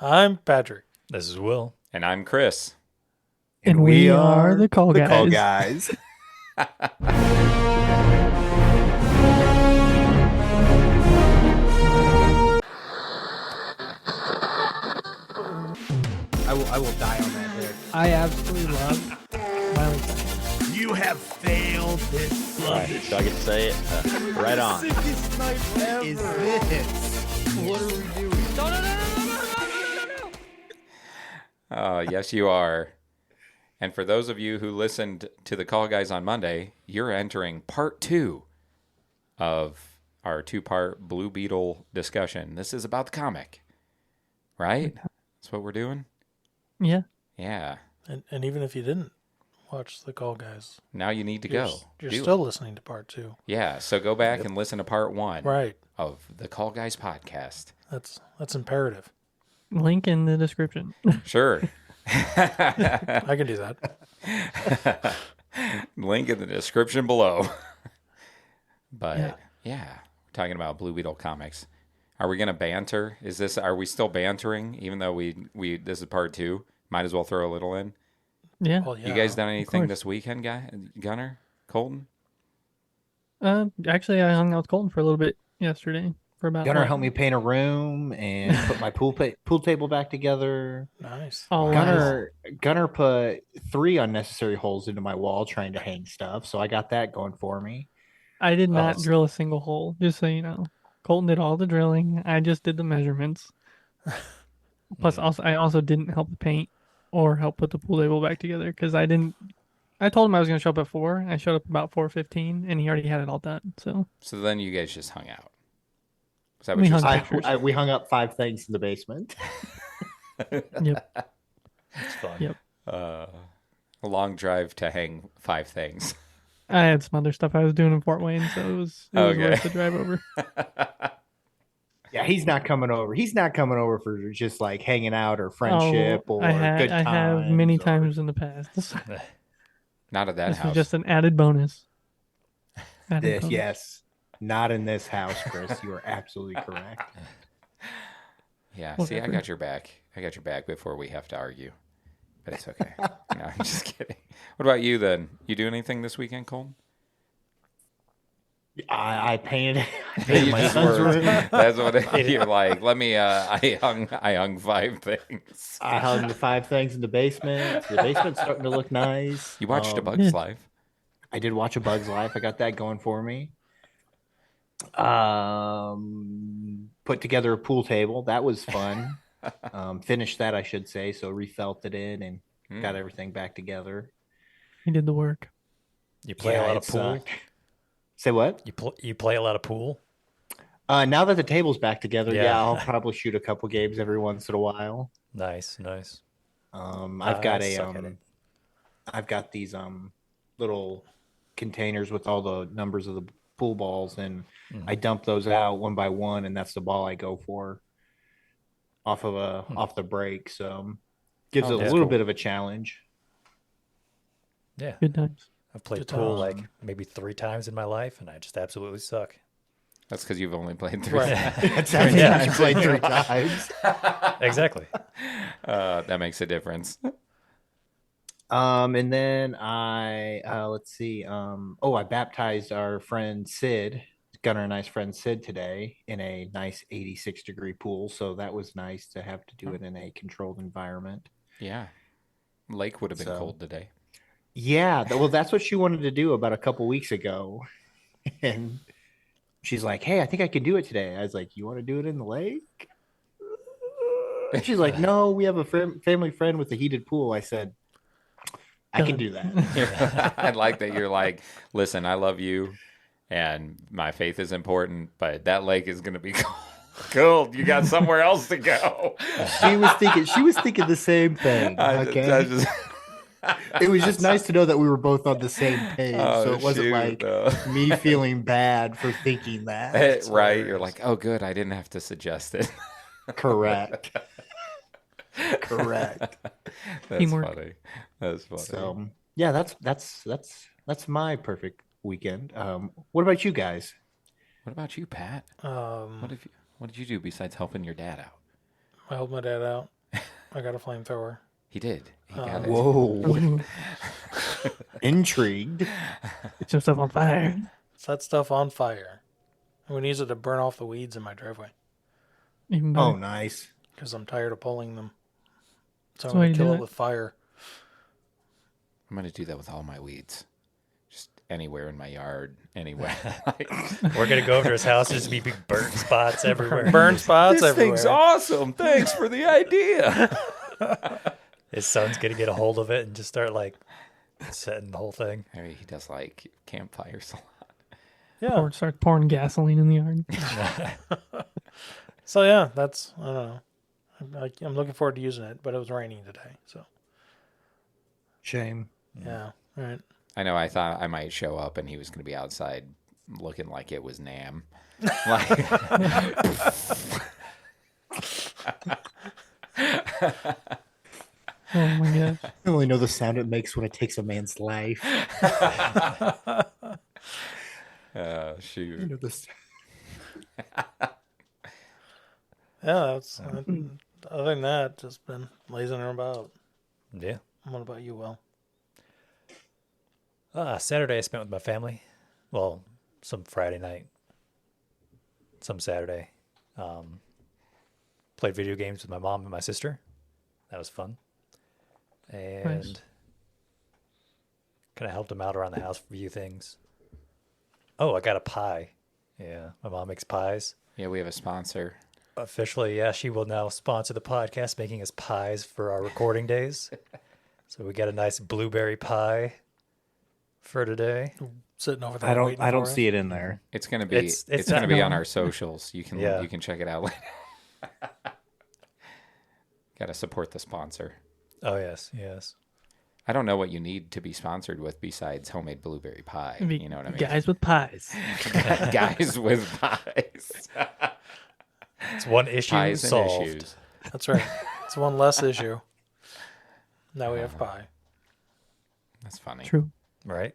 I'm Patrick. This is Will. And I'm Chris. And we are the Call Guys. Call Guys. I will die on that hill. I absolutely love Miley Cyrus. You have failed this love. Right, so I get to say it right on. Sickest night ever. Is this? What are we doing? No. Yes, you are. And for those of you who listened to the Call Guys on Monday, you're entering part 2 of our 2-part Blue Beetle discussion. This is about the comic, right? That's what we're doing? Yeah. Yeah. And even if you didn't watch the Call Guys, Now you need to you're, go. you're Do still it. listening to part 2. Yeah, so go back and listen to part 1 Right. of the Call Guys podcast. That's imperative. Link in the description. Sure. I can do that. Link in the description below. But yeah, we're talking about Blue Beetle comics. Are we gonna banter? Are we still bantering? Even though we this is part 2, might as well throw a little in. Yeah. Well, yeah. You guys done anything course. this weekend, Gunner, Colton? Actually, I hung out with Colton for a little bit yesterday. For about Gunner helped me paint a room and put my pool table back together. Nice. Oh, wow. Gunner put 3 unnecessary holes into my wall trying to hang stuff, so I got that going for me. I did not drill a single hole, just so you know. Colton did all the drilling. I just did the measurements. Plus, I also didn't help the paint or help put the pool table back together because I didn't. I told him I was going to show up at 4. I showed up about 4:15, and he already had it all done. So then you guys just hung out. Is that what you're saying? We hung up 5 things in the basement. Yep. It's fun. Yep. A long drive to hang 5 things. I had some other stuff I was doing in Fort Wayne, so it was worth the drive over. Yeah, he's not coming over. He's not coming over for just like hanging out or friendship or good times. I have many times in the past. Not at that This house. was just an added bonus. Bonus. Yes. Not in this house, Chris. You are absolutely correct. Yeah, Whatever. see, I got your back. I got your back before we have to argue. But it's okay. No, I'm just kidding. What about you then? You do anything this weekend, Colton? I painted. You my just son's were, room. that's what you're like. Let me. I hung 5 things. I hung the 5 things in the basement. The basement's starting to look nice. You watched A Bug's Life. I did watch A Bug's Life. I got that going for me. Put together a pool table. That was fun. Finished that, I should say. So refelted it and got everything back together. He did the work. You play a lot of pool? Sucked. Say what? You play a lot of pool? Now that the table's back together, I'll probably shoot a couple games every once in a while. Nice. I've got these little containers with all the numbers of the pool balls, and I dump those out one by one, and that's the ball I go for off the break. So gives it a little bit of a challenge. Yeah. Good times. I've played pool like maybe 3 times in my life, and I just absolutely suck. That's because you've only played 3 times. That's how you played 3 times. Exactly. That makes a difference. And then let's see. I baptized our friend Sid, Gunner and I's friend Sid today in a nice 86-degree pool. So that was nice to have to do it in a controlled environment. Yeah. Lake would have been cold today. Yeah. Well, that's what she wanted to do about a couple weeks ago. And she's like, hey, I think I can do it today. I was like, you want to do it in the lake? And she's like, no, we have a family friend with a heated pool. I said, I can do that. I like that you're like, listen, I love you, and my faith is important, but that lake is going to be cold. You got somewhere else to go. She was thinking the same thing. Okay. It was just nice to know that we were both on the same page, so it wasn't me feeling bad for thinking that. Right? You're like, oh, good, I didn't have to suggest it. Correct. That's Teamwork. funny. That's funny. So yeah, that's my perfect weekend. What about you guys? What about you, Pat? What did you do besides helping your dad out? I helped my dad out. I got a flamethrower. He did. He got it. Whoa. Intrigued. Get some stuff on fire. Set stuff on fire. I'm going to use it to burn off the weeds in my driveway Even better. Oh, nice. because I'm tired of pulling them. So That's I'm why going you to kill do it it. with fire. I'm going to do that with all my weeds. Just anywhere in my yard, anywhere. We're gonna go over to his house. There's gonna be big burnt spots everywhere. Burn spots This everywhere. thing's awesome. Thanks for the idea. His son's gonna get a hold of it and just start like setting the whole thing. I mean, he does like campfires a lot. Yeah. Or start pouring gasoline in the yard. So yeah, that's, I don't know. I'm looking forward to using it, but it was raining today. So Shame. yeah. All right. I know. I thought I might show up and he was going to be outside looking like it was Nam. Like, Oh my gosh. I only know the sound it makes when it takes a man's life. I shoot. know this. Yeah, that's, other than that, just been lazing about. Yeah. What about you, Will? Saturday I spent with my family. Well, some Friday night, some Saturday. Played video games with my mom and my sister. That was fun. And Nice. kind of helped them out around the house for a few things. Oh, I got a pie. Yeah, my mom makes pies. Yeah, we have a sponsor. Officially, yeah, she will now sponsor the podcast, making us pies for our recording days. So we got a nice blueberry pie for today. Sitting over there. I don't see it in there. It's going to be It's it's going to be not- on our socials. You can Yeah. you can check it out later. Got to support the sponsor. Oh yes, yes. I don't know what you need to be sponsored with besides homemade blueberry pie. You know what I mean? Guys with pies. Guys with pies. It's one issue Pies and solved. issues. That's right. It's one less issue. Now we have pie. That's funny. True. Right?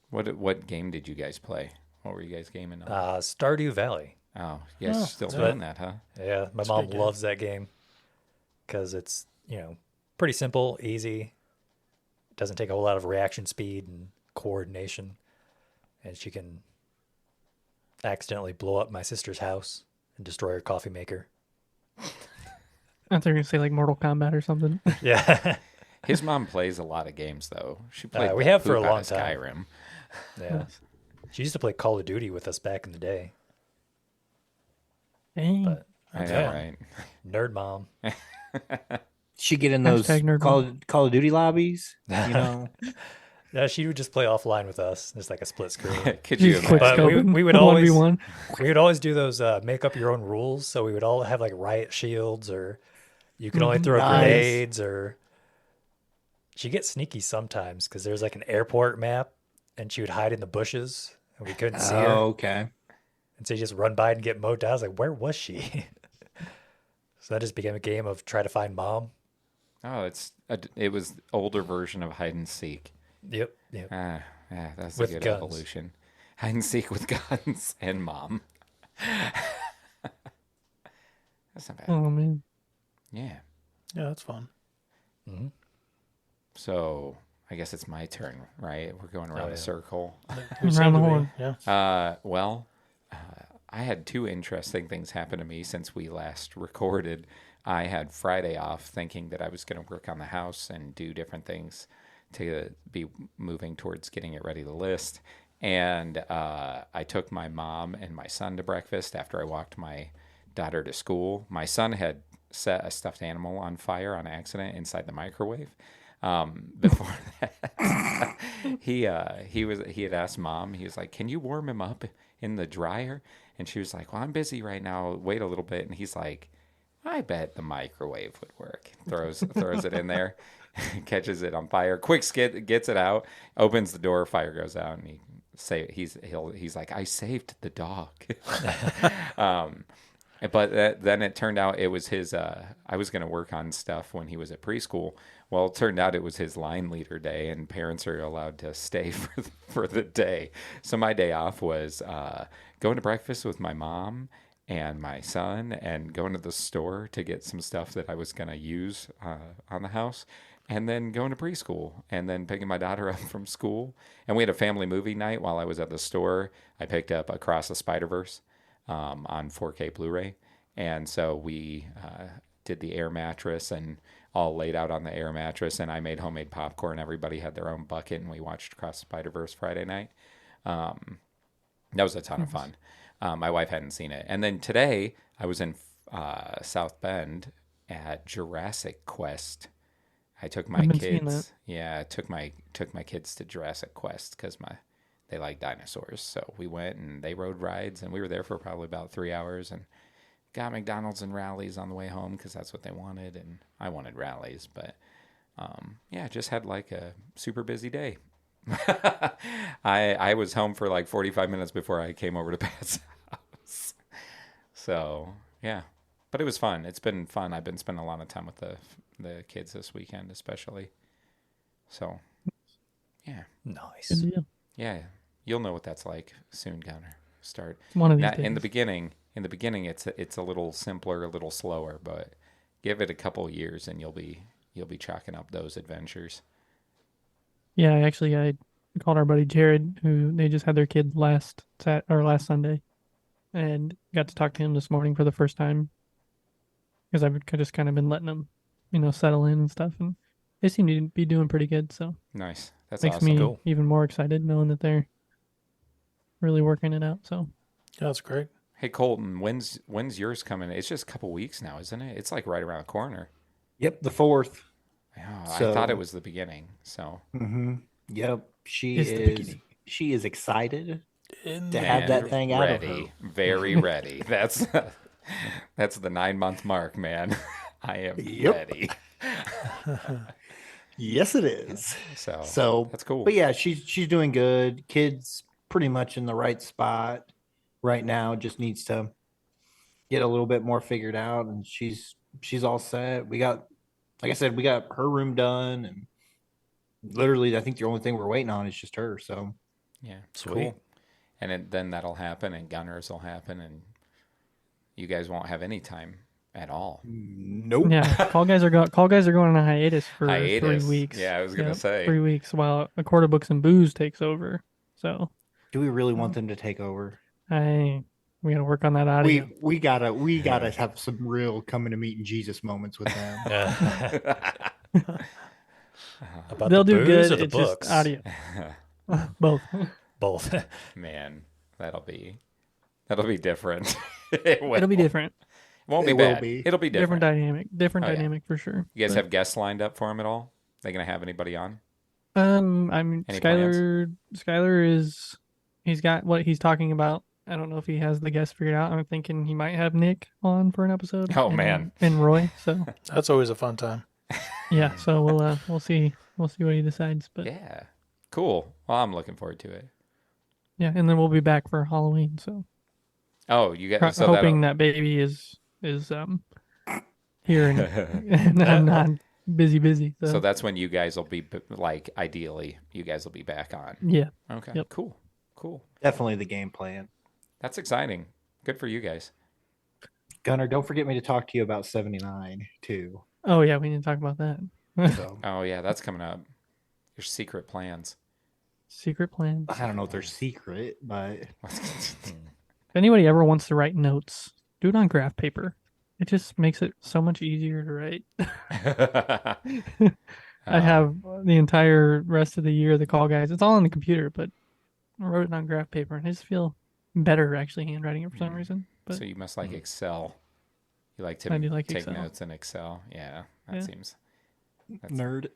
What game did you guys play? What were you guys gaming on? Stardew Valley. Oh, yes, Oh, still that's doing that, huh? Yeah, my That's a mom good game. loves that game because it's, pretty simple, easy. Doesn't take a whole lot of reaction speed and coordination. And she can accidentally blow up my sister's house and destroy her coffee maker. I thought you were going to say like Mortal Kombat or something. Yeah. His mom plays a lot of games, though. She played. We the have for a poop out long of time. Skyrim. Yeah. She used to play Call of Duty with us back in the day. Dang. But I know, Yeah. right? nerd mom. She get in those Hashtag nerd Call of Duty lobbies, you know. Yeah, she would just play offline with us. There's like a split screen. Could You you just quick imagine? But scoping. we would always- 1v1. We would always do those make up your own rules. So we would all have like riot shields, or you could only throw Nice. grenades, or she gets sneaky sometimes because there's like an airport map and she would hide in the bushes and we couldn't see her. Oh, okay. And so you just run by and get mowed down. I was like, where was she? So that just became a game of try to find mom. Oh, it was older version of hide and seek. Yep. Yep. Yeah, that's With a good guns. evolution. Hide and seek with guns and mom. That's not bad. Oh, man. Yeah. Yeah, that's fun. So I guess it's my turn, right? We're going around yeah. a circle. We seem Around the to be, horn. Yeah. I had two interesting things happen to me since we last recorded. I had Friday off thinking that I was going to work on the house and do different things to be moving towards getting it ready to list. And I took my mom and my son to breakfast after I walked my daughter to school. My son had set a stuffed animal on fire on accident inside the microwave. Before that, he had asked mom. He was like, "Can you warm him up in the dryer?" And she was like, "Well, I'm busy right now. Wait a little bit." And he's like, "I bet the microwave would work." Throws it in there, catches it on fire. Quick skid gets it out, opens the door, fire goes out, and he's like, "I saved the dog." But then it turned out it was his. I was going to work on stuff when he was at preschool. Well, it turned out it was his line leader day, and parents are allowed to stay for the day. So my day off was going to breakfast with my mom and my son, and going to the store to get some stuff that I was going to use on the house, and then going to preschool, and then picking my daughter up from school. And we had a family movie night while I was at the store. I picked up Across the Spider-Verse on 4K Blu-ray. And so we did the air mattress and all laid out on the air mattress, and I made homemade popcorn. Everybody had their own bucket, and we watched Across the Spider-Verse Friday night. That was a ton of fun. My wife hadn't seen it. And then today I was in South Bend at Jurassic Quest. I took my I've been seeing that. kids. Yeah, I took my kids to Jurassic Quest because they like dinosaurs. So we went and they rode rides, and we were there for probably about 3 hours and got McDonald's and rallies on the way home because that's what they wanted, and I wanted rallies. But yeah, just had like a super busy day. I was home for like 45 minutes before I came over to Pat's house. So yeah, but it was fun. It's been fun. I've been spending a lot of time with the kids this weekend, especially. So yeah, Nice. Good deal. yeah, you'll know what that's like soon, Gunner. Start One of these now, days. in the beginning. It's a little simpler, a little slower, but give it a couple years and you'll be chalking up those adventures. Yeah, I called our buddy Jared, who they just had their kid last Sunday, and got to talk to him this morning for the first time because I've just kind of been letting them, settle in and stuff, and they seem to be doing pretty good. So Nice. That's makes awesome. me Cool. even more excited knowing that they're really working it out. So Yeah, that's great. Hey Colton, when's yours coming? It's just a couple weeks now, isn't it? It's like right around the corner. Yep, the 4th. Yeah, So- I thought it was the beginning. So Mm-hmm. Yep, she It's the is. beginning. She is excited In to the- have that man, thing out of ready, her. very ready. That's the 9-month mark, man. I am Yep. ready. Yes, it is. So that's cool. But yeah, she's doing good. Kid's pretty much in the right spot right now. Just needs to get a little bit more figured out, and she's all set. We got, like I said, we got her room done, and literally, I think the only thing we're waiting on is just her. So Yeah, Sweet. cool. And then that'll happen, and Gunners will happen, and you guys won't have any time at all. nope. yeah, call guys are going on a hiatus for Hiatus. 3 weeks. Yeah, I was gonna say. 3 weeks while A Quarter Books and Booze takes over. So Do we really want them to take over? we gotta work on that audio. We gotta have some real coming to meeting Jesus moments with them. About They'll the do booze good. or the It's books? just audio. Both. Both. Man, that'll be different. It'll be different. It won't be It will bad. be. It'll be different. Different Oh, yeah. dynamic for sure. You guys But, have guests lined up for him at all? They gonna have anybody on? I mean, Any Skylar is, he's got what he's talking about. I don't know if he has the guest figured out. I'm thinking he might have Nick on for an episode. Oh, and- man. and Roy. So That's always a fun time. yeah, so we'll see what he decides. But yeah, Yeah. Cool. Well, I'm looking forward to it. and then we'll be back for Halloween. So Oh, you guys. So hoping that baby is here and I'm not busy. so that's when you guys will be like, ideally, you guys will be back on. Yeah. Okay. Yep. Cool. Definitely the game plan. That's exciting. Good for you guys. Gunnar, don't forget me to talk to you about 79 too. Oh yeah, we need to talk about that. So Oh yeah, that's coming up. Your secret plans. Secret plans. I don't know if they're secret, but If anybody ever wants to write notes, do it on graph paper. It just makes it so much easier to write. I have the entire rest of the year, the call guys. It's all on the computer, but I wrote it on graph paper, and I just feel better actually handwriting it for some reason. But So you must like Excel. You like I do to like take Excel. notes in Excel. Yeah, that Yeah. seems. nerd.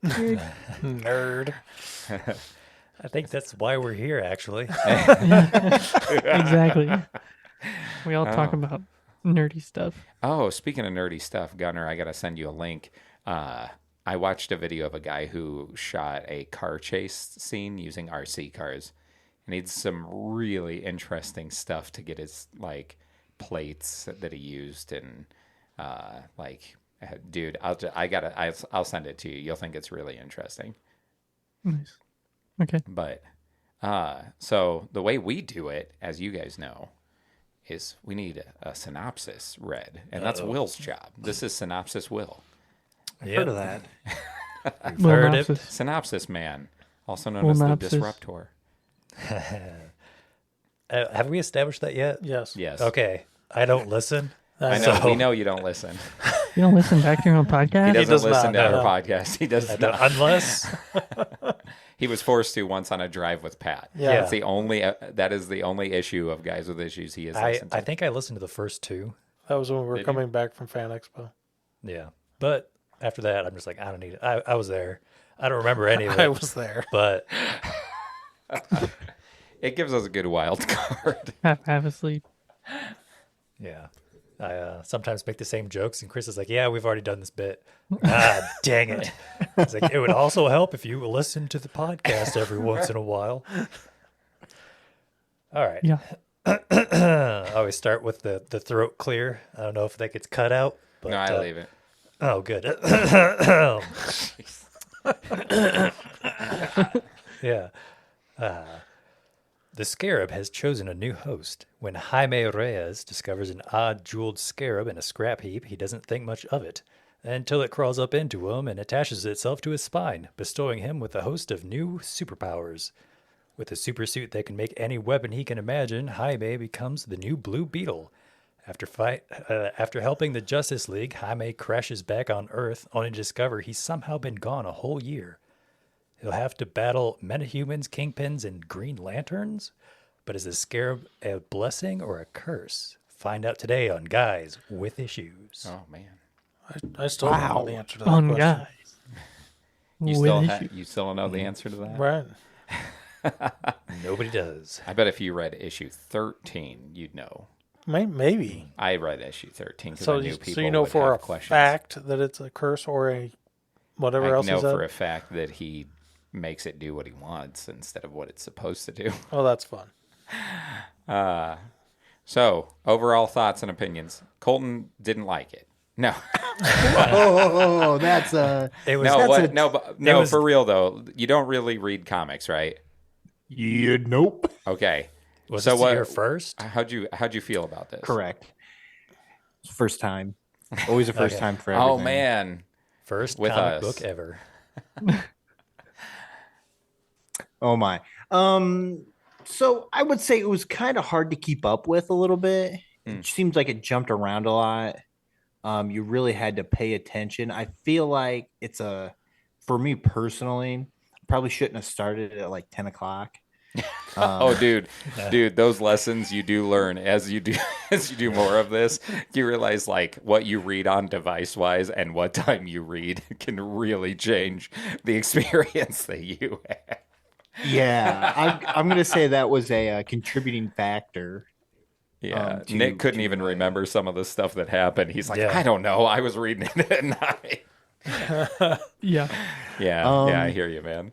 Nerd. I think that's why we're here, actually. exactly. We all talk Oh. about nerdy stuff. Oh, speaking of nerdy stuff, Gunnar, I gotta send you a link. I watched a video of a guy who shot a car chase scene using RC cars, and he did some really interesting stuff to get his like plates that he used, and dude, I'll send it to you. You'll think it's really interesting. Nice. Okay. But so the way we do it, as you guys know, is we need a synopsis read, and that's Will's job. This is synopsis Will. Heard of that? We've heard it. Synopsis. Synopsis man, also known as the Synopsis. Disruptor. Have we established that yet? Yes. Yes. Okay. I don't listen. I know. So- We know you don't listen. You don't listen back to your own He podcast? doesn't does listen not, to no. our podcast. He does not. Unless He was forced to once on a drive with Pat. Yeah. That's the only. That is the only issue of Guys with Issues he has I listened to. think I listened to the first two. That was when we were Did you? coming back from Fan Expo. Yeah. But after that, I'm just like, I don't need it. I was there. I don't remember any of it. I was there. But It gives us a good wild card. Half asleep. yeah. I sometimes make the same jokes, and Chris is like, yeah, we've already done this bit. Ah, dang it. It's like, it would also help if you listen to the podcast every once in a while. All right. Yeah. I always start with the throat clear. I don't know if that gets cut out. But, No, I leave it. Oh, good. Yeah. The scarab has chosen a new host. When Jaime Reyes discovers an odd jeweled scarab in a scrap heap, he doesn't think much of it until it crawls up into him and attaches itself to his spine, bestowing him with a host of new superpowers. With a supersuit that can make any weapon he can imagine, Jaime becomes the new Blue Beetle. After helping the Justice League, Jaime crashes back on Earth, only to discover he's somehow been gone a whole year. He'll have to battle metahumans, kingpins, and Green Lanterns? But is the scarab a blessing or a curse? Find out today on Guys with Issues. Oh man, I still don't know the answer to that On question. guys. you With still issue. you still don't know the answer to that? Right. Nobody does. I bet if you read issue 13, you'd know. Maybe. I read issue 13 because So I knew you, people so you know would for a have questions. fact that it's a curse or a whatever I else know is that? for a fact that he makes it do what he wants instead of what it's supposed to do. Oh, that's fun. So, overall thoughts and opinions. Colton didn't like it. No, Oh, that's It was no, That's what? a- No, no. was- For real though, you don't really read comics, right? yeah, nope. Okay. was so this what? your first? How'd you feel about this? Correct. First time. Always a first Okay. time for everything. Oh man. First With comic us. book ever. Oh my. So I would say it was kind of hard to keep up with a little bit. It seems like it jumped around a lot. You really had to pay attention. I feel like for me personally, probably shouldn't have started at like 10 o'clock. Oh, dude, those lessons you do learn as you do more of this. You realize like what you read on device wise and what time you read can really change the experience that you have. Yeah, I'm going to say that was a contributing factor. Yeah, to- Nick couldn't to, even remember some of the stuff that happened. He's like, Yeah. I don't know. I was reading it at night. Yeah. Yeah, I hear you, man.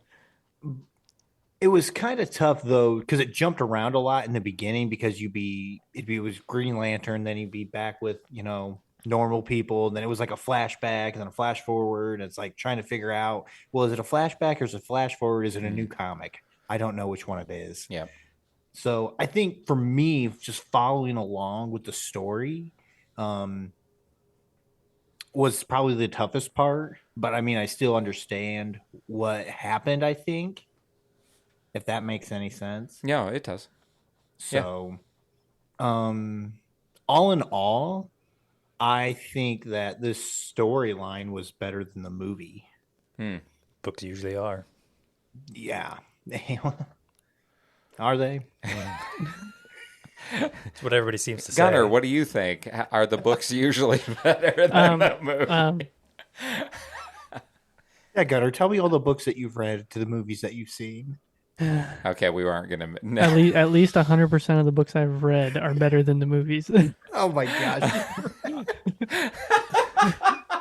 It was kind of tough though, because it jumped around a lot in the beginning because it was Green Lantern, then he'd be back with, normal people, and then it was like a flashback and then a flash forward. And it's like trying to figure out, well, is it a flashback or is it a flash forward? Is it a new comic? I don't know which one it is. Yeah. So I think for me, just following along with the story was probably the toughest part. But I mean, I still understand what happened, I think, if that makes any sense. Yeah, it does. So, all in all, I think that this storyline was better than the movie. Books usually are. Yeah. Are they? It's what everybody seems to say. Gunnar, what do you think? Are the books usually better than the movie? Yeah, Gunnar, tell me all the books that you've read to the movies that you've seen. Okay, we weren't gonna. No. At least 100% of the books I've read are better than the movies. Oh my gosh.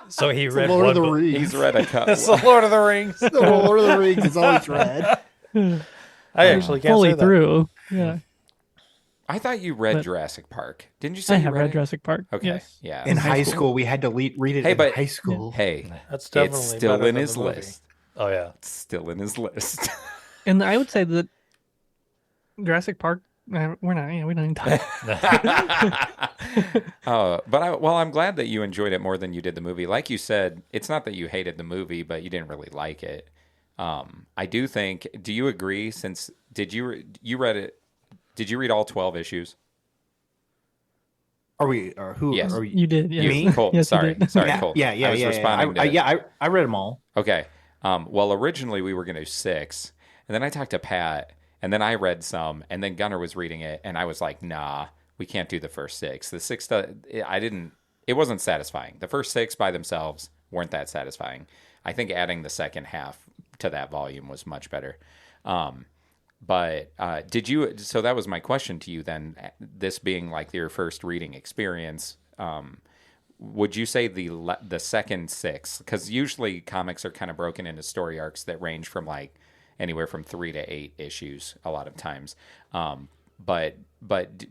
So he The read Lord one of the book. Rings. He's read a couple. It's the Lord of the Rings. The Lord of the Rings is always read. I actually can't Fully say that. through. Yeah. I thought you read But- Jurassic Park. Didn't you say I you have read read it? Jurassic Park. Okay, Yes. yeah. In high school, we had to read it Hey, in but- high school. Hey, That's definitely it's still better in than his the movie. list. Oh, yeah. It's still in his list. And I would say that Jurassic Park We're not. Yeah, we don't even talk. I'm glad that you enjoyed it more than you did the movie. Like you said, it's not that you hated the movie, but you didn't really like it. I do think. Do you agree? Since you read it? Did you read all 12 issues? Are we? Or who? Yes. Are You did. Yes. Me? Colton. Yes, you Sorry, did. sorry, yeah, Colton. yeah. I was responding to. I read them all. Okay. Well, originally we were going to do 6, and then I talked to Pat, and then I read some, and then Gunnar was reading it, and I was like, nah, we can't do the first 6. The 6, I didn't. It wasn't satisfying. The first 6 by themselves weren't that satisfying. I think adding the second half to that volume was much better. But did you? So that was my question to you then. This being like your first reading experience, would you say the second 6? Because usually comics are kind of broken into story arcs that range from like anywhere from 3 to 8 issues a lot of times. But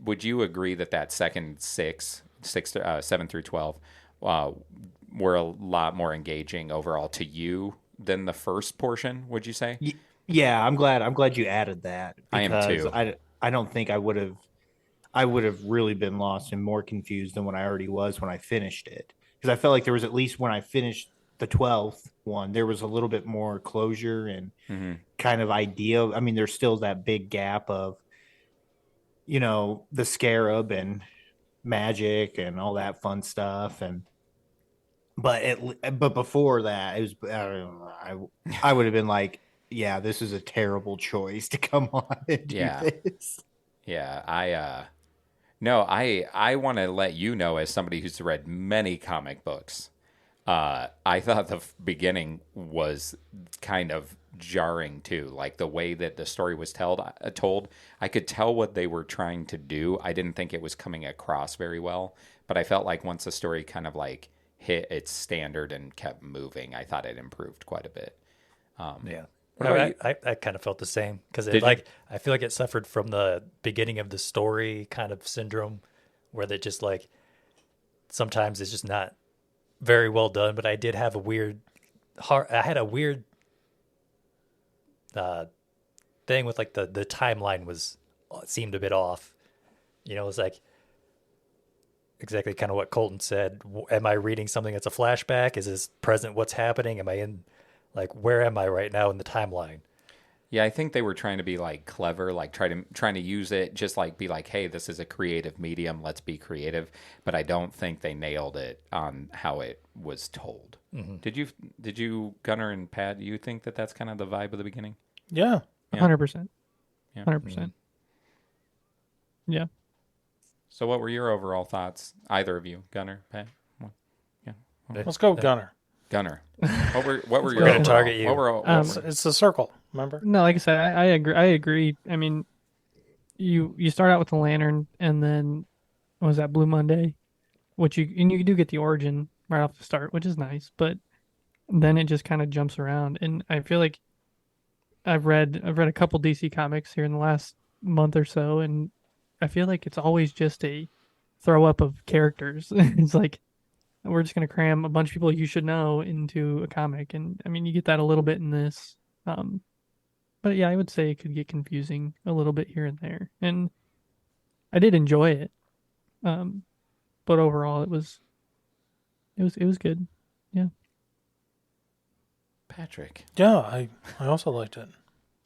would you agree that second 7 through 12, were a lot more engaging overall to you than the first portion? Would you say? Yeah, I'm glad you added that. I am too. I don't think I would have really been lost and more confused than what I already was when I finished it. Because I felt like there was, at least when I finished the 12th one, there was a little bit more closure and kind of idea. I mean, there's still that big gap of, the scarab and magic and all that fun stuff. But before that, it was, I don't know, I would have been like, yeah, this is a terrible choice to come on and do this. Yeah, I want to let you know, as somebody who's read many comic books, I thought the beginning was kind of jarring too. Like the way that the story was told, I could tell what they were trying to do. I didn't think it was coming across very well, but I felt like once the story kind of like hit its standard and kept moving, I thought it improved quite a bit. Yeah. What about you? I kind of felt the same because Did you? I feel like it suffered from the beginning of the story kind of syndrome, where they just like sometimes it's just not very well done. But I did have I had a weird thing with like the timeline seemed a bit off. It's like exactly kind of what Colton said. Am I reading something that's a flashback? Is this present? What's happening? Am I in? Like, where am I right now in the timeline? Yeah, I think they were trying to be like clever, like trying to use it, just like be like, hey, this is a creative medium, let's be creative. But I don't think they nailed it on how it was told. Mm-hmm. Did you, Gunnar and Pat? Do you think that that's kind of the vibe of the beginning? Yeah. 100%. Yeah. 100%. Yeah. So, what were your overall thoughts? Either of you, Gunnar, Pat? Yeah. Let's go, Gunnar. Gunnar, what were your gonna overall, target you. It's a circle, remember? No, like I said, I agree. I mean, you start out with the lantern, and then what was that, Blue Monday, you do get the origin right off the start, which is nice, but then it just kind of jumps around, and I feel like I've read a couple DC comics here in the last month or so, and I feel like it's always just a throw up of characters. It's like, we're just going to cram a bunch of people you should know into a comic. And I mean, you get that a little bit in this. But yeah, I would say it could get confusing a little bit here and there. And I did enjoy it. But overall it was good. Yeah. Patrick. Yeah, I also liked it.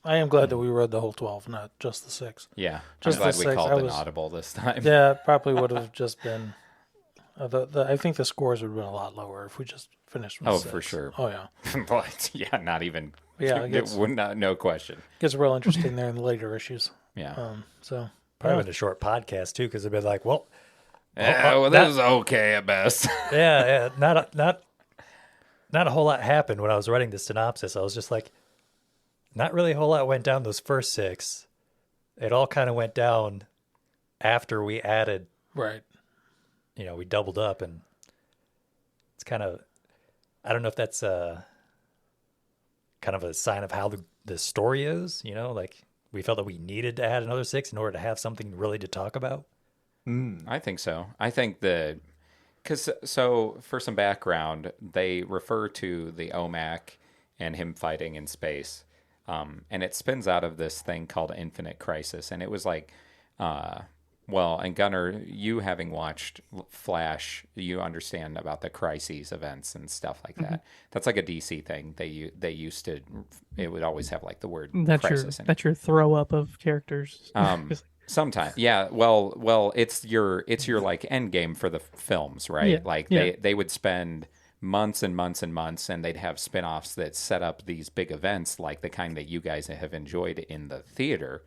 I am glad that we read the whole 12, not just the 6. Yeah, Just I'm glad the we 6, called I an was- audible this time. Yeah, it probably would have just been... I think the scores would have been a lot lower if we just finished with 6. For sure. Oh, yeah. But yeah, not even. Yeah, it would not. No question. Gets real interesting there in the later issues. Yeah. So Probably been a short podcast too, because they've been like, well, This is okay at best. yeah, not a whole lot happened when I was writing the synopsis. I was just like, not really a whole lot went down those first 6. It all kind of went down after we added, right. we doubled up, and it's kind of, I don't know if that's kind of a sign of how the story is, like we felt that we needed to add another 6 in order to have something really to talk about. I think so. I think so for some background, they refer to the OMAC and him fighting in space. And it spins out of this thing called Infinite Crisis. And it was like Well, and Gunnar, you having watched Flash, you understand about the crises events and stuff like that. That's like a DC thing. They used to. It would always have like the word crisis in it. That's your throw up of characters. Sometimes, yeah. Well, it's your like end game for the films, right? Yeah, Like yeah. they would spend months and months and months, and they'd have spin-offs that set up these big events, like the kind that you guys have enjoyed in the theater.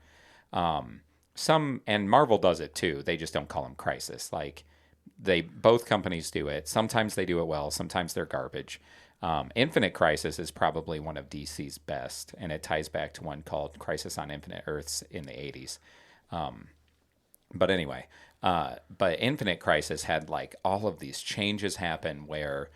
And Marvel does it too. They just don't call them crisis. Like both companies do it. Sometimes they do it well. Sometimes they're garbage. Infinite Crisis is probably one of DC's best, and it ties back to one called Crisis on Infinite Earths in the 80s. But anyway, but Infinite Crisis had like all of these changes happen where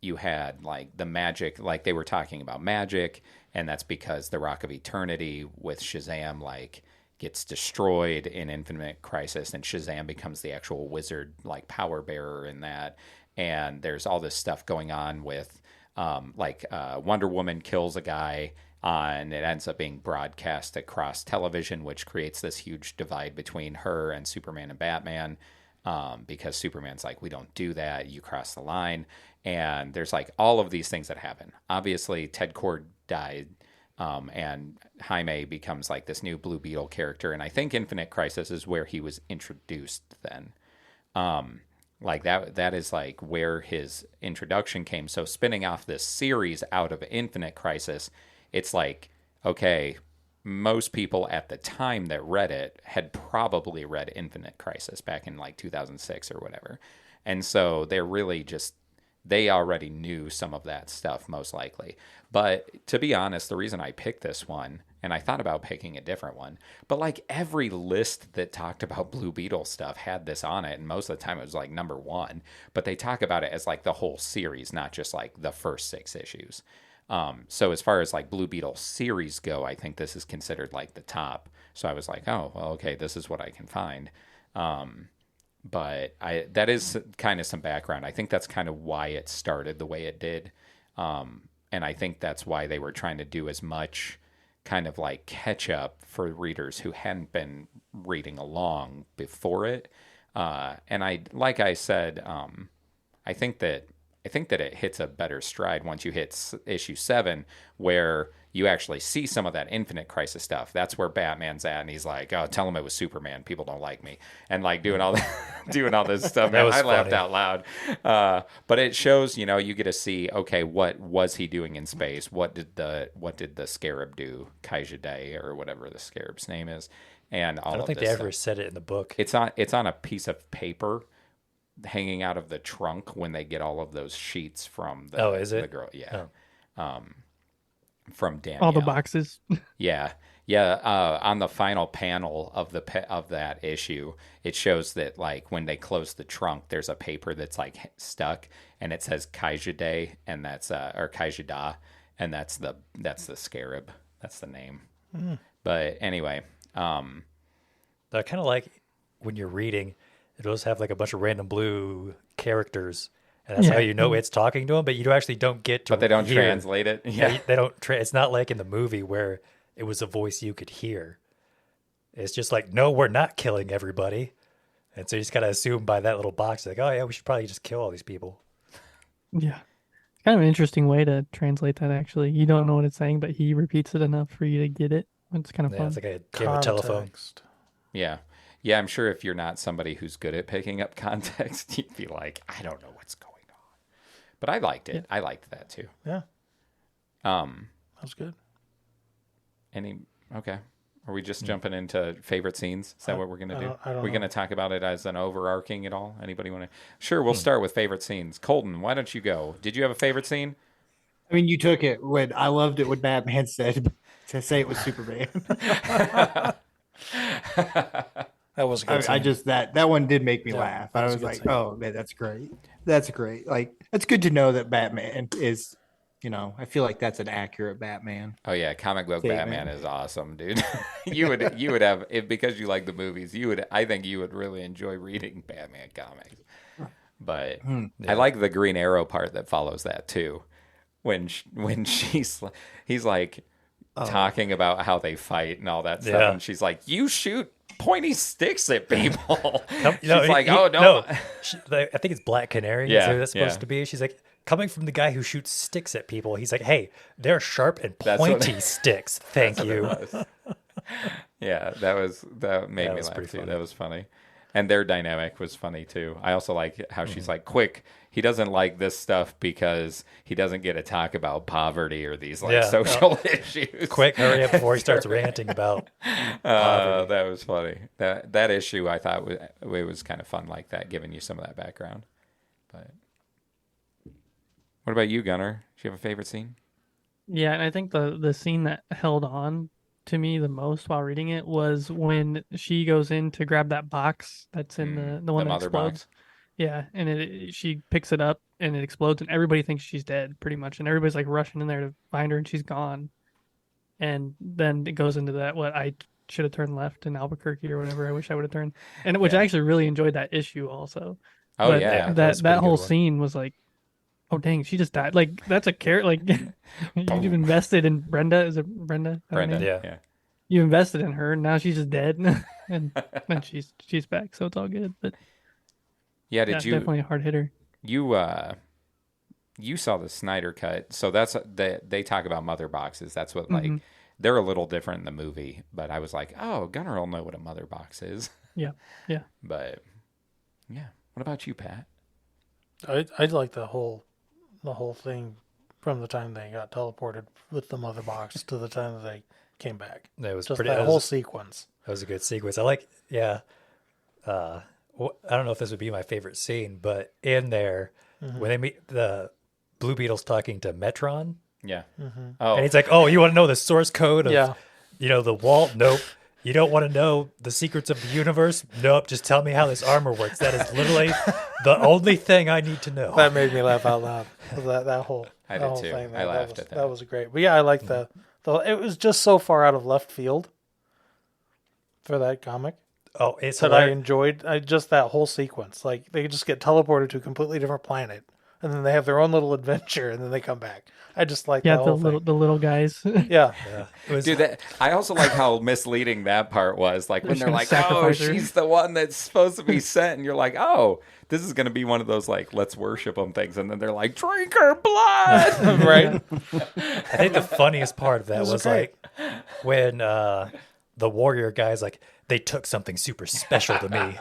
you had like the magic, like they were talking about magic, and that's because the Rock of Eternity with Shazam like gets destroyed in Infinite Crisis, and Shazam becomes the actual wizard like power bearer in that. And there's all this stuff going on with Wonder Woman kills a guy, and it ends up being broadcast across television, which creates this huge divide between her and Superman and Batman, because Superman's like, we don't do that, you cross the line. And there's like all of these things that happen. Obviously, Ted Kord died, and Jaime becomes like this new Blue Beetle character. And I think Infinite Crisis is where he was introduced then. Like that is like where his introduction came. So spinning off this series out of Infinite Crisis, it's like, okay, most people at the time that read it had probably read Infinite Crisis back in like 2006 or whatever. And so they're really just, they already knew some of that stuff most likely. But to be honest, the reason I picked this one, and I thought about picking a different one, but like every list that talked about Blue Beetle stuff had this on it, and most of the time it was like number one, but they talk about it as like the whole series, not just like the first 6 issues. So as far as like Blue Beetle series go, I think this is considered like the top. So I was like, oh, well, okay, this is what I can find. But that is kind of some background. I think that's kind of why it started the way it did. And I think that's why they were trying to do as much kind of like catch up for readers who hadn't been reading along before it. And like I said, I think that it hits a better stride once you hit issue 7, where you actually see some of that Infinite Crisis stuff. That's where Batman's at, and he's like, "Oh, tell him it was Superman. People don't like me," and like doing all this stuff. That was I laughed funny. out loud. But it shows, you get to see, okay, what was he doing in space? What did the scarab do? Kaija Day, or whatever the scarab's name is, and all I don't of think this they stuff. ever said it in the book. It's on a piece of paper hanging out of the trunk when they get all of those sheets from the, is it? the girl. Yeah. Oh. From Danielle. All the boxes. Yeah. On the final panel of that issue, it shows that like when they close the trunk, there's a paper that's like stuck, and it says Kaija Day, and that's or Kaija Da, and that's the scarab. That's the name. But anyway, I kind of like when you're reading, it'll just have like a bunch of random blue characters, and that's how you know it's talking to them. But you actually don't get to. but they don't hear. translate it. Yeah. They don't. It's not like in the movie where it was a voice you could hear. It's just like, no, we're not killing everybody, and so you just gotta assume by that little box, like, oh yeah, we should probably just kill all these people. Yeah. It's kind of an interesting way to translate that, actually. You don't know what it's saying, but he repeats it enough for you to get it. It's kind of Yeah, fun. it's like a game of telephone. Context. Yeah. Yeah, I'm sure if you're not somebody who's good at picking up context, you'd be like, I don't know what's going on. But I liked it. Yeah. I liked that too. Yeah, that was good. Okay. Are we just jumping into favorite scenes? Is that what we're going to do? I don't We're going to talk about it as an overarching at all? Anybody want to? Sure, we'll start with favorite scenes. Colton, why don't you go? Did you have a favorite scene? I mean, you took it when I loved it when Batman said to say it was Superman. That was a good. I scene. just that one did make me Yeah, laugh. that I was a was good like, scene. oh man, that's great. That's great. Like it's good to know that Batman is, I feel like that's an accurate Batman. Oh yeah, comic book Statement. Batman is awesome, dude. you would have, if because you like the movies, I think you would really enjoy reading Batman comics. But I like the Green Arrow part that follows that too. When he's like talking about how they fight and all that stuff, Yeah. and she's like, "You shoot pointy sticks at people. She's No, like, he- oh, no. no. I think it's Black Canary. Yeah, Is who that's supposed yeah. to be. She's like, coming from the guy who shoots sticks at people. He's like, hey, they're sharp and That's what- pointy sticks. Thank you. Yeah, that made That me was laugh pretty too. funny. That was funny. And their dynamic was funny too. I also like how she's like, quick, he doesn't like this stuff because he doesn't get to talk about poverty or these like Yeah. social issues. Quick, hurry up before he starts ranting about poverty. That was funny. That issue I thought was kind of fun like that, giving you some of that background. But what about you, Gunnar? Do you have a favorite scene? Yeah, and I think the scene that held on to me the most while reading it was when she goes in to grab that box that's in the one that mother explodes. box? Yeah, and she picks it up and it explodes and everybody thinks she's dead pretty much, and everybody's like rushing in there to find her and she's gone. And then it goes into that what I should have turned left in Albuquerque or whatever I wish I would have turned, and which I actually really enjoyed that issue also. Oh But yeah. that was a that pretty whole good one. scene was like, oh dang, she just died. Like that's a character. Like you've invested in Brenda. Is it Brenda? Is that her Brenda. name? Yeah. You invested in her. And now she's just dead, and then she's back. So it's all good. But Yeah, yeah, did you definitely a hard hitter. you saw the Snyder cut? So they talk about mother boxes. That's what like Mhm. they're a little different in the movie. But I was like, oh, Gunnar will know what a mother box is. Yeah, yeah. But yeah, what about you, Pat? I like the whole thing from the time they got teleported with the mother box to the time that they came back. That was Just pretty. that whole sequence. That was a good sequence. I like, yeah. I don't know if this would be my favorite scene, but in there, when they meet the Blue Beetle's talking to Metron, Yeah. Mm-hmm. Oh, and he's like, "Oh, you want to know the source code of, Yeah. The wall? Nope. You don't want to know the secrets of the universe? Nope. Just tell me how this armor works. That is literally the only thing I need to know." That made me laugh out loud. That whole I that did whole too. thing. I laughed was, at that. That was great. But yeah, I like the it was just so far out of left field for that comic Oh, it's that I hilarious. enjoyed. Just that whole sequence. Like they just get teleported to a completely different planet, and then they have their own little adventure, and then they come back. I just like Yeah, the the whole little thing. the little guys. Yeah, Yeah. It was, dude, I also like how misleading that part was. Like when They're they're just gonna like, "Oh, sacrifice her." she's the one that's supposed to be sent," and you're like, "Oh, this is going to be one of those like let's worship them things," and then they're like, "Drink her blood." right. I think the funniest part of that was great. like when the warrior guy's like, "They took something super special to me,"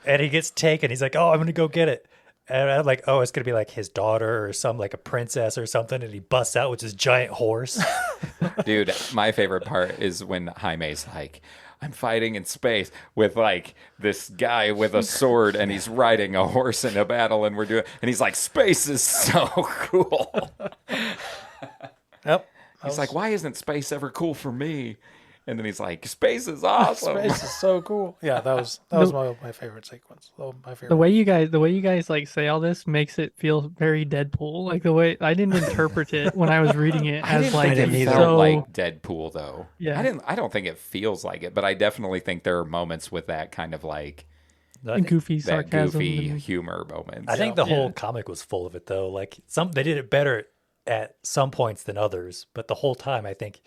and he gets taken. He's like, "Oh, I'm gonna go get it." And I'm like, "Oh, it's gonna be like his daughter or some like a princess or something." And he busts out with his giant horse. Dude, my favorite part is when Jaime's like, "I'm fighting in space with like this guy with a sword and he's riding a horse in a battle and and he's like, space is so cool." Yep. He's like, "Why isn't space ever cool for me?" And then he's like, "Space is awesome." Space is so cool. Yeah, that was my favorite sequence. My favorite. The way you guys like say all this makes it feel very Deadpool. Like the way I didn't interpret it when I was reading it I as didn't like think it so felt like Deadpool though. Yeah. I don't think it feels like it, but I definitely think there are moments with that kind of like goofy that sarcasm. goofy and- humor moments. I think the whole Yeah. comic was full of it though. Like they did it better at some points than others, but the whole time I think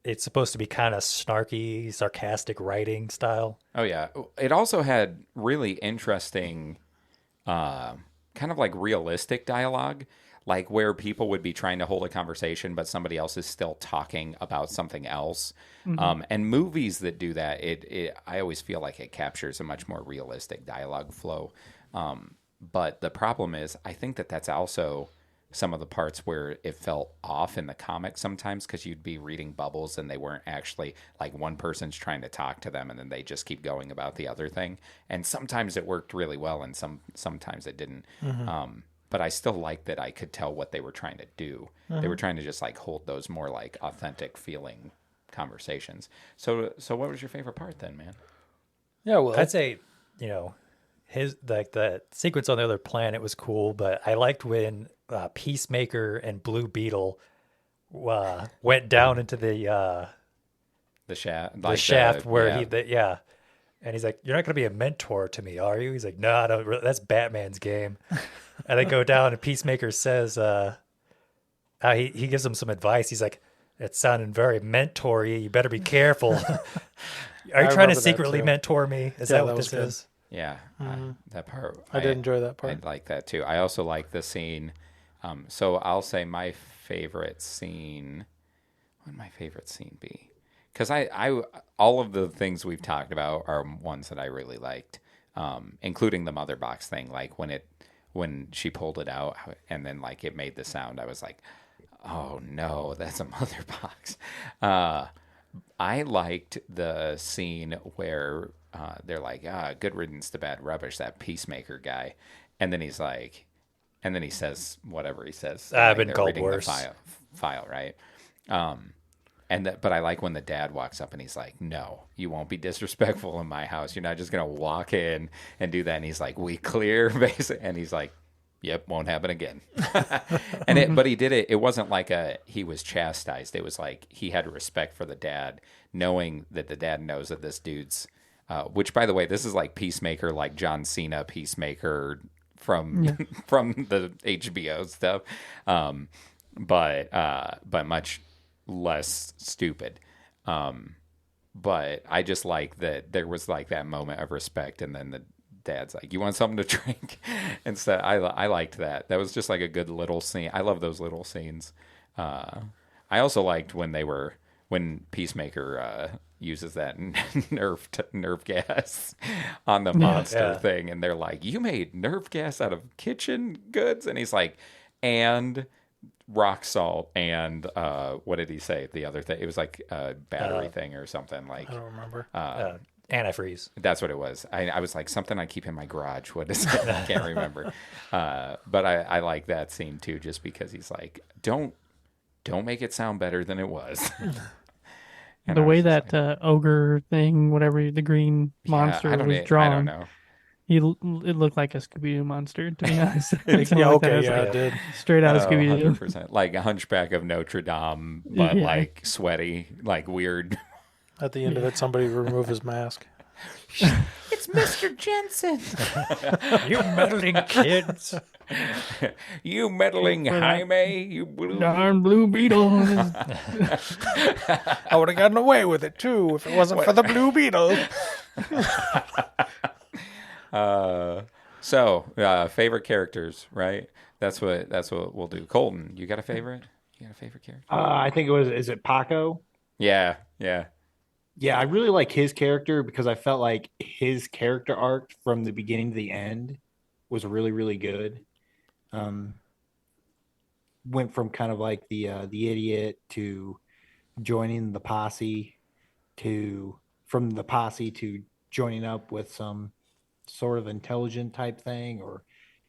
it's supposed to be kind of snarky, sarcastic writing style. Oh yeah, it also had really interesting, kind of like realistic dialogue, like where people would be trying to hold a conversation, but somebody else is still talking about something else. And movies that do that, I always feel like it captures a much more realistic dialogue flow. But the problem is, I think that's also some of the parts where it felt off in the comic sometimes because you'd be reading bubbles and they weren't actually like one person's trying to talk to them and then they just keep going about the other thing. And sometimes it worked really well and sometimes it didn't. But I still like that I could tell what they were trying to do. They were trying to just like hold those more like authentic feeling conversations. So what was your favorite part then, man? Yeah, well, I'd say, his like the sequence on the other planet was cool, but I liked when Peacemaker and Blue Beetle went down into the shaft, shaft where and he's like, "You're not gonna be a mentor to me, are you?" He's like, "No, I don't. That's Batman's game." And they go down, and Peacemaker says, he gives him some advice. He's like, "It's sounding very mentor-y. You better be careful." Are you I trying remember to that secretly too. mentor me? Is Yeah, that what that was this good. is? Yeah, that part. I did enjoy that I part. like that too. I also like the scene. So I'll say my favorite scene. What would my favorite scene be? Because all of the things we've talked about are ones that I really liked, including the mother box thing. Like when she pulled it out and then like it made the sound, I was like, oh no, that's a mother box. I liked the scene where they're like, good riddance to bad rubbish, that peacemaker guy. And then he's like, and then he says whatever he says. I've like been they're called reading worse. the file, right? But I like when the dad walks up and he's like, no, you won't be disrespectful in my house. You're not just going to walk in and do that. And he's like, we clear, basically. And he's like, yep, won't happen again. But he did it. It wasn't like he was chastised. It was like he had respect for the dad, knowing that the dad knows that this dude's, which by the way, this is like Peacemaker, like John Cena Peacemaker from from the HBO stuff, but much less stupid. But I just like that there was like that moment of respect, and then the dad's like, "You want something to drink?" And so I liked that. That was just like a good little scene. I love those little scenes. I also liked when Peacemaker uses that nerve gas on the monster thing, and they're like, "You made nerve gas out of kitchen goods?" And he's like, "And rock salt and what did he say? The other thing, it was like a battery thing or something. Like I don't remember. Antifreeze. that's what it was. I was like, something I keep in my garage. What is it? I can't remember. But I like that scene too, just because he's like, don't make it sound better than it was. And The I way was just that ogre thing, whatever the green monster I don't was I don't drawn, know. it looked like a Scooby-Doo monster, to be honest. Like, Yeah, looked at okay, it as, yeah, like, it did. straight out of Oh, Scooby-Doo. 100%. Like a Hunchback of Notre Dame, but Yeah. like sweaty, like weird. At the end of it, somebody remove his mask. It's Mr. Jensen. You meddling kids. You meddling Jaime, you blue. Darn Blue Beetle. I would have gotten away with it too if it wasn't for the Blue Beetle. Favorite characters, right? That's what we'll do. Colton, you got a favorite? You got a favorite character? I think it was, is it Paco? Yeah. Yeah, I really like his character because I felt like his character arc from the beginning to the end was really, really good. Went from kind of like the idiot to joining the posse to from the posse to joining up with some sort of intelligent type thing, or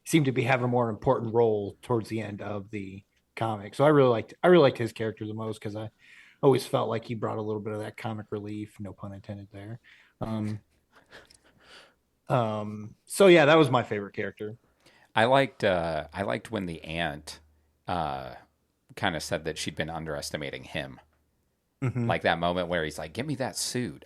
seemed to be having a more important role towards the end of the comic. So I really liked his character the most because I always felt like he brought a little bit of that comic relief, no pun intended there. So yeah, that was my favorite character. I liked when the aunt kind of said that she'd been underestimating him. Mhm. Like that moment where he's like, "Give me that suit.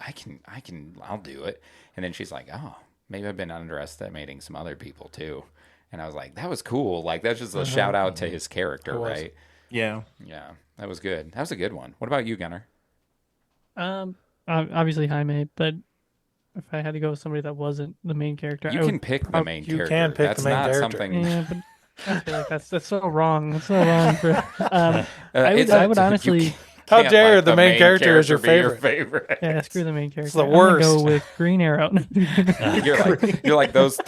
I'll do it." And then she's like, "Oh, maybe I've been underestimating some other people too." And I was like, "That was cool." Like that's just a shout out to his character, It was. right? Yeah. Yeah, that was good. That was a good one. What about you, Gunnar? Obviously Jaime, but if I had to go with somebody that wasn't the main character, You I can would pick the main you character. can pick That's the main not character. something. Yeah, but I feel like that's so wrong. That's so wrong. I It's would a- honestly. you How can't dare let the main character is your be your favorite. favorite. Yeah, screw the main character. the I'm gonna go worst. with Green Arrow. You're like those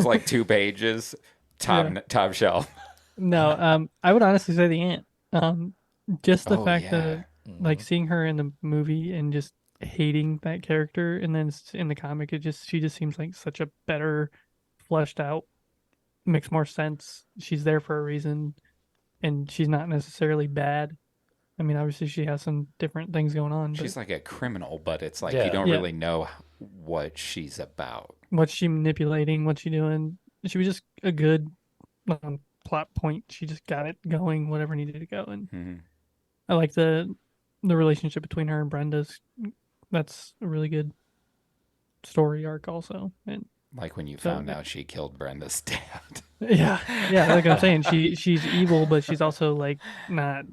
like 2 pages top shelf. No, I would honestly say the ant. Just the Oh, fact yeah. that like seeing her in the movie and just hating that character, and then in the comic, she just seems like such a better, fleshed out, makes more sense. She's there for a reason, and she's not necessarily bad. I mean, obviously she has some different things going on, but She's like a criminal, but it's like Yeah. you don't Yeah. really know what she's about. what's she manipulating? What's she doing? She was just a good plot point. She just got it going, whatever needed to go, and Mhm. I like the relationship between her and Brenda's. That's a really good story arc, also. And Like when you So- found out she killed Brenda's dad. yeah, like I'm saying, she's evil, but she's also like not.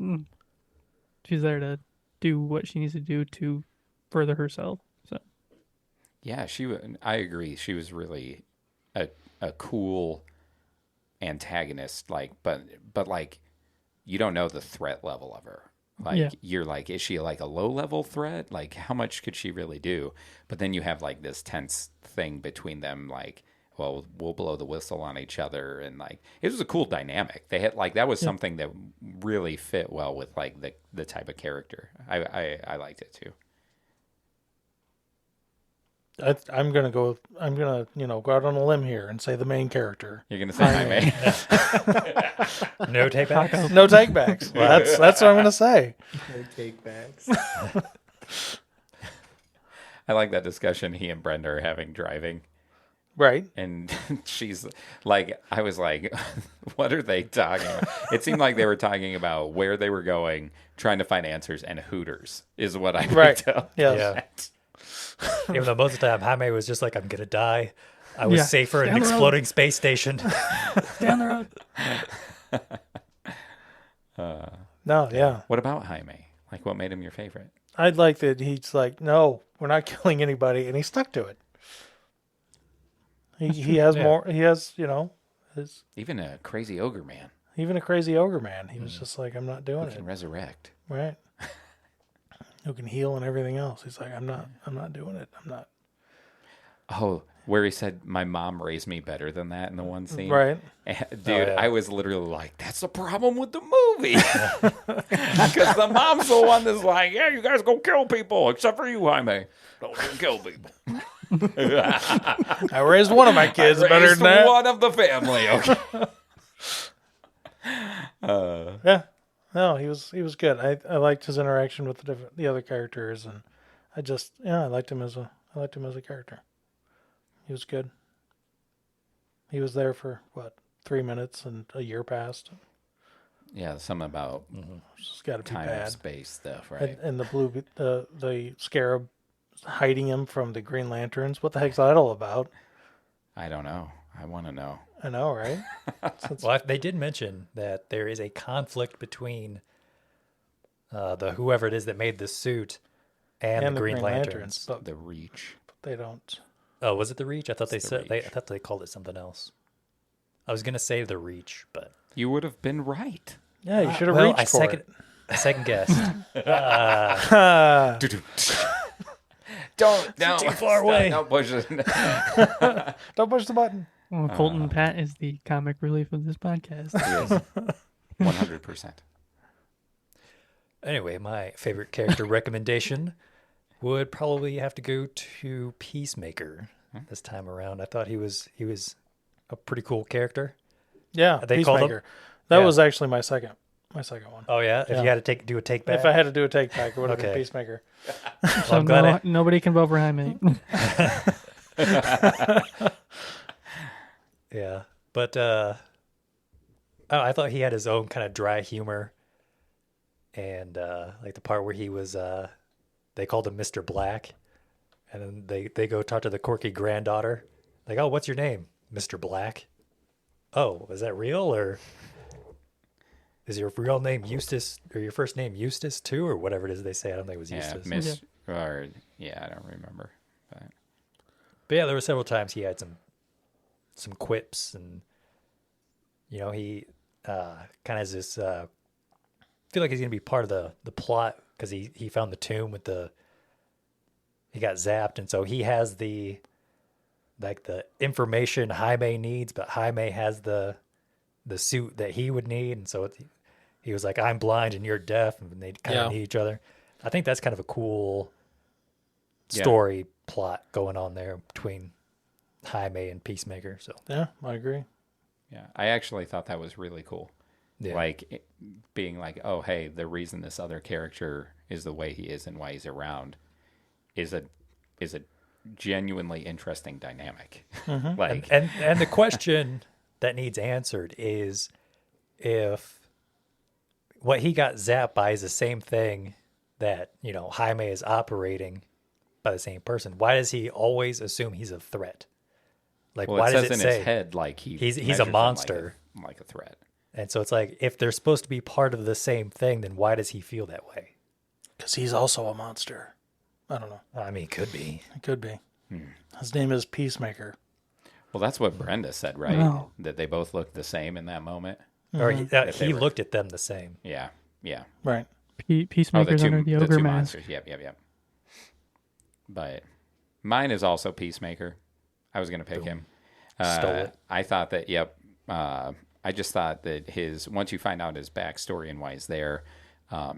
She's there to do what she needs to do to further herself. So Yeah, I agree. She was really a cool antagonist. Like, but like, you don't know the threat level of her. Like, Yeah. you're like, is she like a low level threat? Like, how much could she really do? But then you have like this tense thing between them. Like, well, we'll blow the whistle on each other, and like, it was a cool dynamic. They had like that was something that really fit well with like the type of character. I liked it too. I'm gonna go out on a limb here and say the main character. You're gonna say Jaime. No take back. No take backs. That's what I'm gonna say. No take backs. I like that discussion he and Brenda are having driving. Right. And she's like, I was like, what are they talking about? It seemed like they were talking about where they were going, trying to find answers, and Hooters is what I picked up. Yes. Yeah. Even though most of the time Jaime was just like, I'm going to die. I was Yeah. safer in Down an the road. exploding space station. Down the road. No, yeah. What about Jaime? Like, what made him your favorite? I'd like that he's like, no, we're not killing anybody, and he stuck to it. He has Yeah. more. He has his Even a crazy ogre man even a crazy ogre man. He was just like, I'm not who doing can it. resurrect. Right. Who can heal and everything else. He's like, I'm not doing it. I'm not. Oh, where he said, my mom raised me better than that in the one scene. Right. And, dude, yeah. I was literally like, that's the problem with the movie. Because the mom's the one that's like, yeah, you guys go kill people, except for you, Jaime. Don't go kill people. I raised one of my kids better Raised than that. one of the family. Okay. Yeah. No, he was good. I liked his interaction with the other characters, and I liked him as a character. He was good. He was there for 3 minutes, and a year passed. Yeah, something about It's got to be time bad. and space stuff, right? And the scarab hiding him from the Green Lanterns. What the heck's that all about? I don't know. I want to know. I know, right? Well, they did mention that there is a conflict between the whoever it is that made the suit and the Green Lanterns. but The Reach. they don't. Oh, was it the Reach? I thought It's they the said I Reach. thought they called it something else. I was gonna say the Reach, but You would have been right. Yeah, you should have well, reached for it. I second guessed. Don't. No. too far away. Don't push it. Don't push the button. Well, Colton Pat is the comic relief of this podcast. He is. 100%. Anyway, my favorite character recommendation would probably have to go to Peacemaker this time around. I thought he was a pretty cool character. Yeah, They called him- Peacemaker. That Yeah. was actually my second one. Oh yeah, if Yeah. you had to do a take back. If I had to do a take back, it would have been Okay. Peacemaker. Well, I'm glad Nobody can vote for Jaime. Yeah, but I thought he had his own kind of dry humor, and like the part where he was, they called him Mr. Black, and then they go talk to the quirky granddaughter, like, oh, what's your name, Mr. Black? Oh, is that real, or is your real name Eustace, or your first name Eustace too, or whatever it is they say? I don't think it was Yeah, Eustace. I don't remember. But yeah, there were several times he had some quips, and he kind of has this. I feel like he's gonna be part of the plot because he found the tomb with he got zapped, and so he has the information Jaime needs, but Jaime has the suit that he would need, and so he was like, I'm blind and you're deaf, and they kind of need each other. I think that's kind of a cool story plot going on there between Jaime and Peacemaker. So Yeah, I agree. Yeah, I actually thought that was really cool. yeah, Like being like, oh, hey, the reason this other character is the way he is and why he's around is a genuinely interesting dynamic. Like, and the question that needs answered is if what he got zapped by is the same thing that Jaime is operating by the same person. Why does he always assume he's a threat? Like, well, why it does says it in say his head like he's measures a him monster? like a threat. And so it's like, if they're supposed to be part of the same thing, then why does he feel that way? Because he's also a monster. I don't know. I mean, it could be. It could be. His name is Peacemaker. Well, that's what Brenda said, right? Oh. That they both looked the same in that moment. Or That they he were- looked at them the same. Yeah, yeah. Right. Peacemaker's under the ogre mask. monsters. Yep. But mine is also Peacemaker. I was going to pick him. Stole it. I thought that, I just thought that once you find out his backstory and why he's there,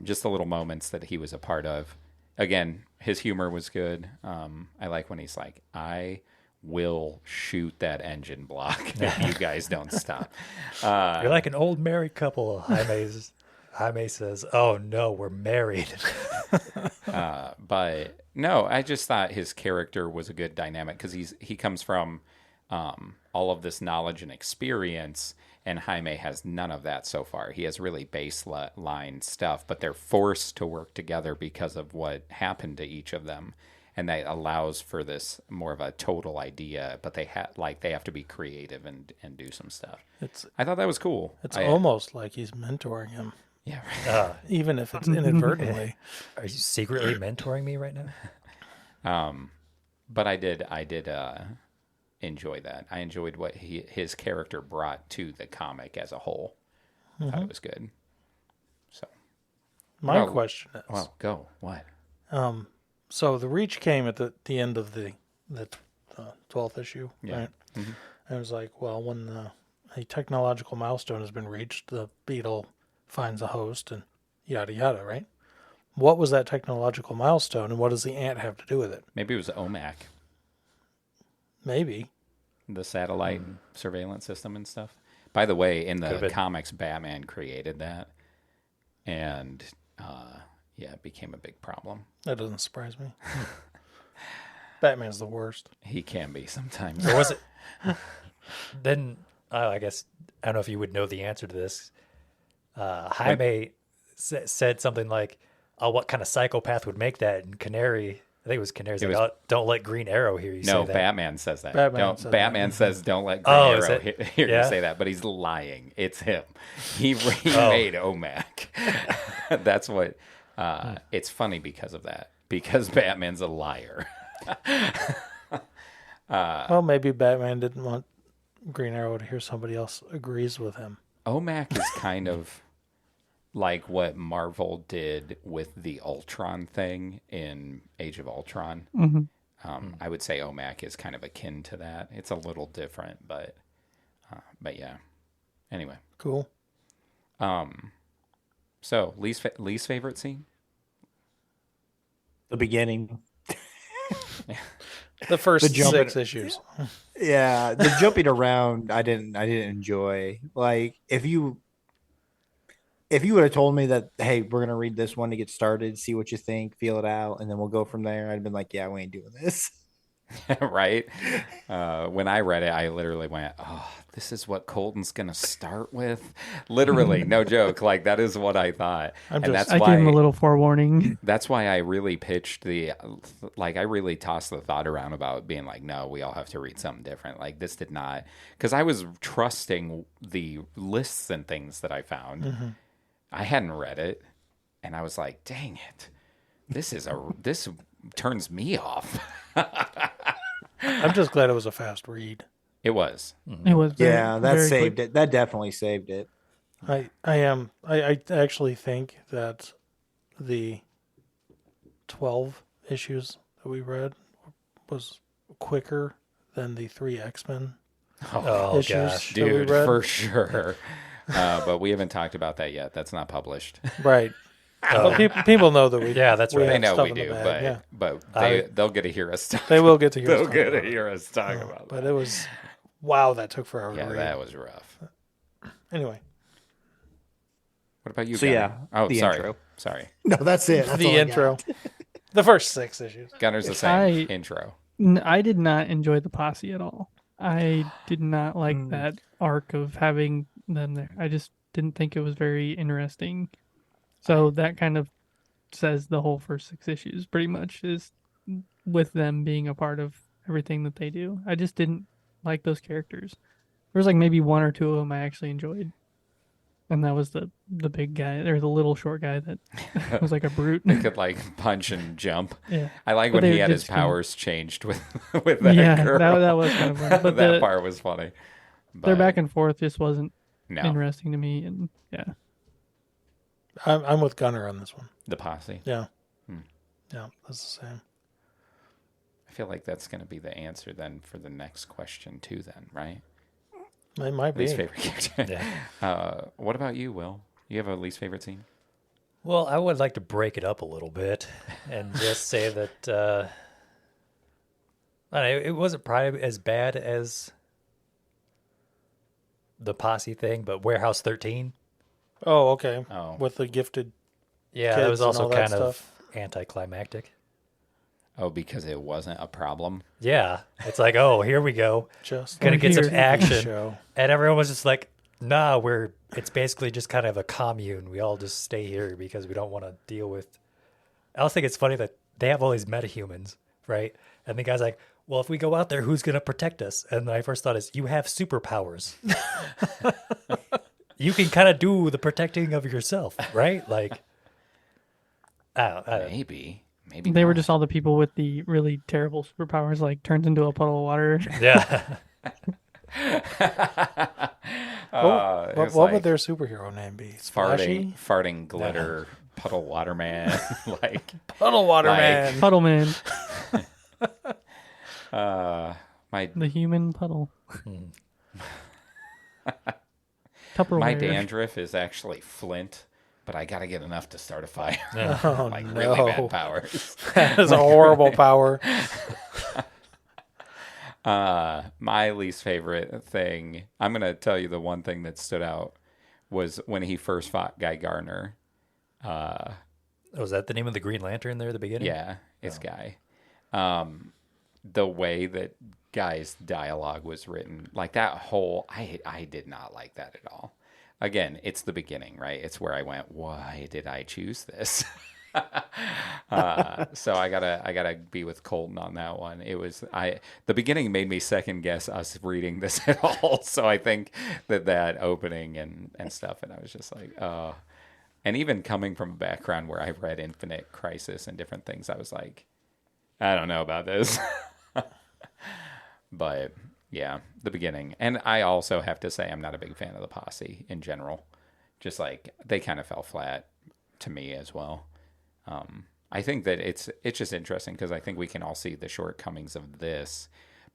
just the little moments that he was a part of. Again, his humor was good. I like when he's like, I will shoot that engine block if you guys don't stop. You're like an old married couple. Jaime says, "Oh no, we're married." But no, I just thought his character was a good dynamic because he comes from all of this knowledge and experience, and Jaime has none of that so far. He has really baseline stuff, but they're forced to work together because of what happened to each of them, and that allows for this more of a total idea. But they have to be creative and do some stuff. I thought that was cool. It's almost like he's mentoring him, Yeah. even if it's inadvertently. Are you secretly mentoring me right now? But I did enjoy that. I enjoyed what his character brought to the comic as a whole. I thought it was good. So My question is, well, go. What? so the Reach came at the end of the 12th issue, right? And it was like, well, when a technological milestone has been reached, the Beetle finds a host and yada yada, right? What was that technological milestone, and what does the ant have to do with it? Maybe it was OMAC, Maybe. the satellite surveillance system and stuff. By the way, in Could've the been. comics, Batman created that, and it became a big problem. That doesn't surprise me. Batman's the worst. He can be sometimes. Or was it? Then I guess I don't know if you would know the answer to this. Jaime said something like, "Oh, what kind of psychopath would make that?" And Canary, I think it was Canary's like, "Oh, don't let Green Arrow hear you No, say that." Batman says that. Batman Says, "Don't let Green Oh, is Arrow it? hear you Yeah? say that." But he's lying. It's him. He made OMAC. That's what. It's funny because of that. Because Batman's a liar. Well, maybe Batman didn't want Green Arrow to hear somebody else agrees with him. OMAC is kind of like what Marvel did with the Ultron thing in Age of Ultron. I would say OMAC is kind of akin to that. It's a little different, but yeah. Anyway, Cool. so least favorite scene? The beginning. The first The jump 6 in- issues. Yeah, the jumping around I didn't enjoy. Like if you would have told me that, hey, we're gonna read this one to get started, see what you think, feel it out, and then we'll go from there, I'd been like, yeah, we ain't doing this. Right? When I read it, I literally went, "Oh, this is what Colton's gonna start with." Literally, no joke. Like that is what I thought, and that's I why gave him a little forewarning. that's why I really pitched I really tossed the thought around about being like, no, we all have to read something different. Like this did not, because I was trusting the lists and things that I found. I hadn't read it, and I was like, dang it, this turns me off. I'm just glad it was a fast read. It was. It was Yeah, that very saved quick. it. That definitely saved it. I actually think that the 12 issues that we read was quicker than the 3 X-Men Oh issues gosh, that we Dude, read. for sure. But we haven't talked about that yet. That's not published. Right. But people know that we. Yeah, that's we right. They have know stuff we in the do, bag, but yeah. they'll get to hear us talk. They will get to hear. They'll us talk get to about it. hear us talk about But that. it was, wow, that took forever Yeah, to read. that was rough. Anyway, What about you? So, Gunner? yeah, Oh, the sorry. intro. Sorry. No, that's it. That's all the I got. intro, the first 6 issues. Gunner's the same I- intro. I did not enjoy the posse at all. I did not like that arc of having them there. I just didn't think it was very interesting. So that kind of says the whole first 6 issues pretty much is with them being a part of everything that they do. I just didn't like those characters. There was like maybe 1 or 2 of them I actually enjoyed. and that was the big guy or the little short guy that was like a brute. They could like punch and jump. Yeah. I like But when they he had his just kinda- powers changed with that Yeah, girl. that was kind of fun. But that part was funny. their But back and forth just wasn't no, interesting to me, and yeah. I'm with Gunner on this one. the posse. Yeah. Hmm. Yeah, that's the same. I feel like that's going to be the answer then for the next question too. Then, right? It might be. Least favorite character. Yeah. What about you, Will? You have a least favorite scene? Well, I would like to break it up a little bit and just say that I don't know, it wasn't probably as bad as the posse thing, but Warehouse 13. Oh, okay. Oh. With the gifted. Yeah, that Kids was and also all that kind of stuff. anticlimactic. Oh, because it wasn't a problem. Yeah, it's like, oh, here we go, Just gonna Or get some here. action, show. and everyone was just like, nah, it's basically just kind of a commune. We all just stay here because we don't want to deal with. I also think it's funny that they have all these metahumans, right? And the guy's like, well, if we go out there, who's going to protect us? And my first thought is, you have superpowers. You can kind of do the protecting of yourself, right? Like, I don't Maybe They were not. just all the people with the really terrible superpowers, like turns into a puddle of water. yeah. It was What like would their superhero name be? Splashy? farting glitter puddle water man. like Puddle Water Like- Man. Puddle man, my the human puddle. my Tupperware. dandruff is actually flint, but I gotta get enough to start a fire. Oh, like no. really bad powers. That is a horrible power. My least favorite thing, I'm gonna tell you the one thing that stood out was when he first fought Guy Gardner. Was that the name of the Green Lantern there at the beginning? Yeah, it's Guy. The way that Guy's dialogue was written, like that whole, I did not like that at all. Again, it's the beginning, right? It's where I went, why did I choose this? So I gotta be with Colton on that one. The beginning made me second guess us reading this at all. So I think that opening and stuff, and I was just like, oh. And even coming from a background where I've read Infinite Crisis and different things, I was like, I don't know about this. But yeah, the beginning. And I also have to say I'm not a big fan of the posse in general. Just like they kind of fell flat to me as well. I think that it's just interesting because I think we can all see the shortcomings of this,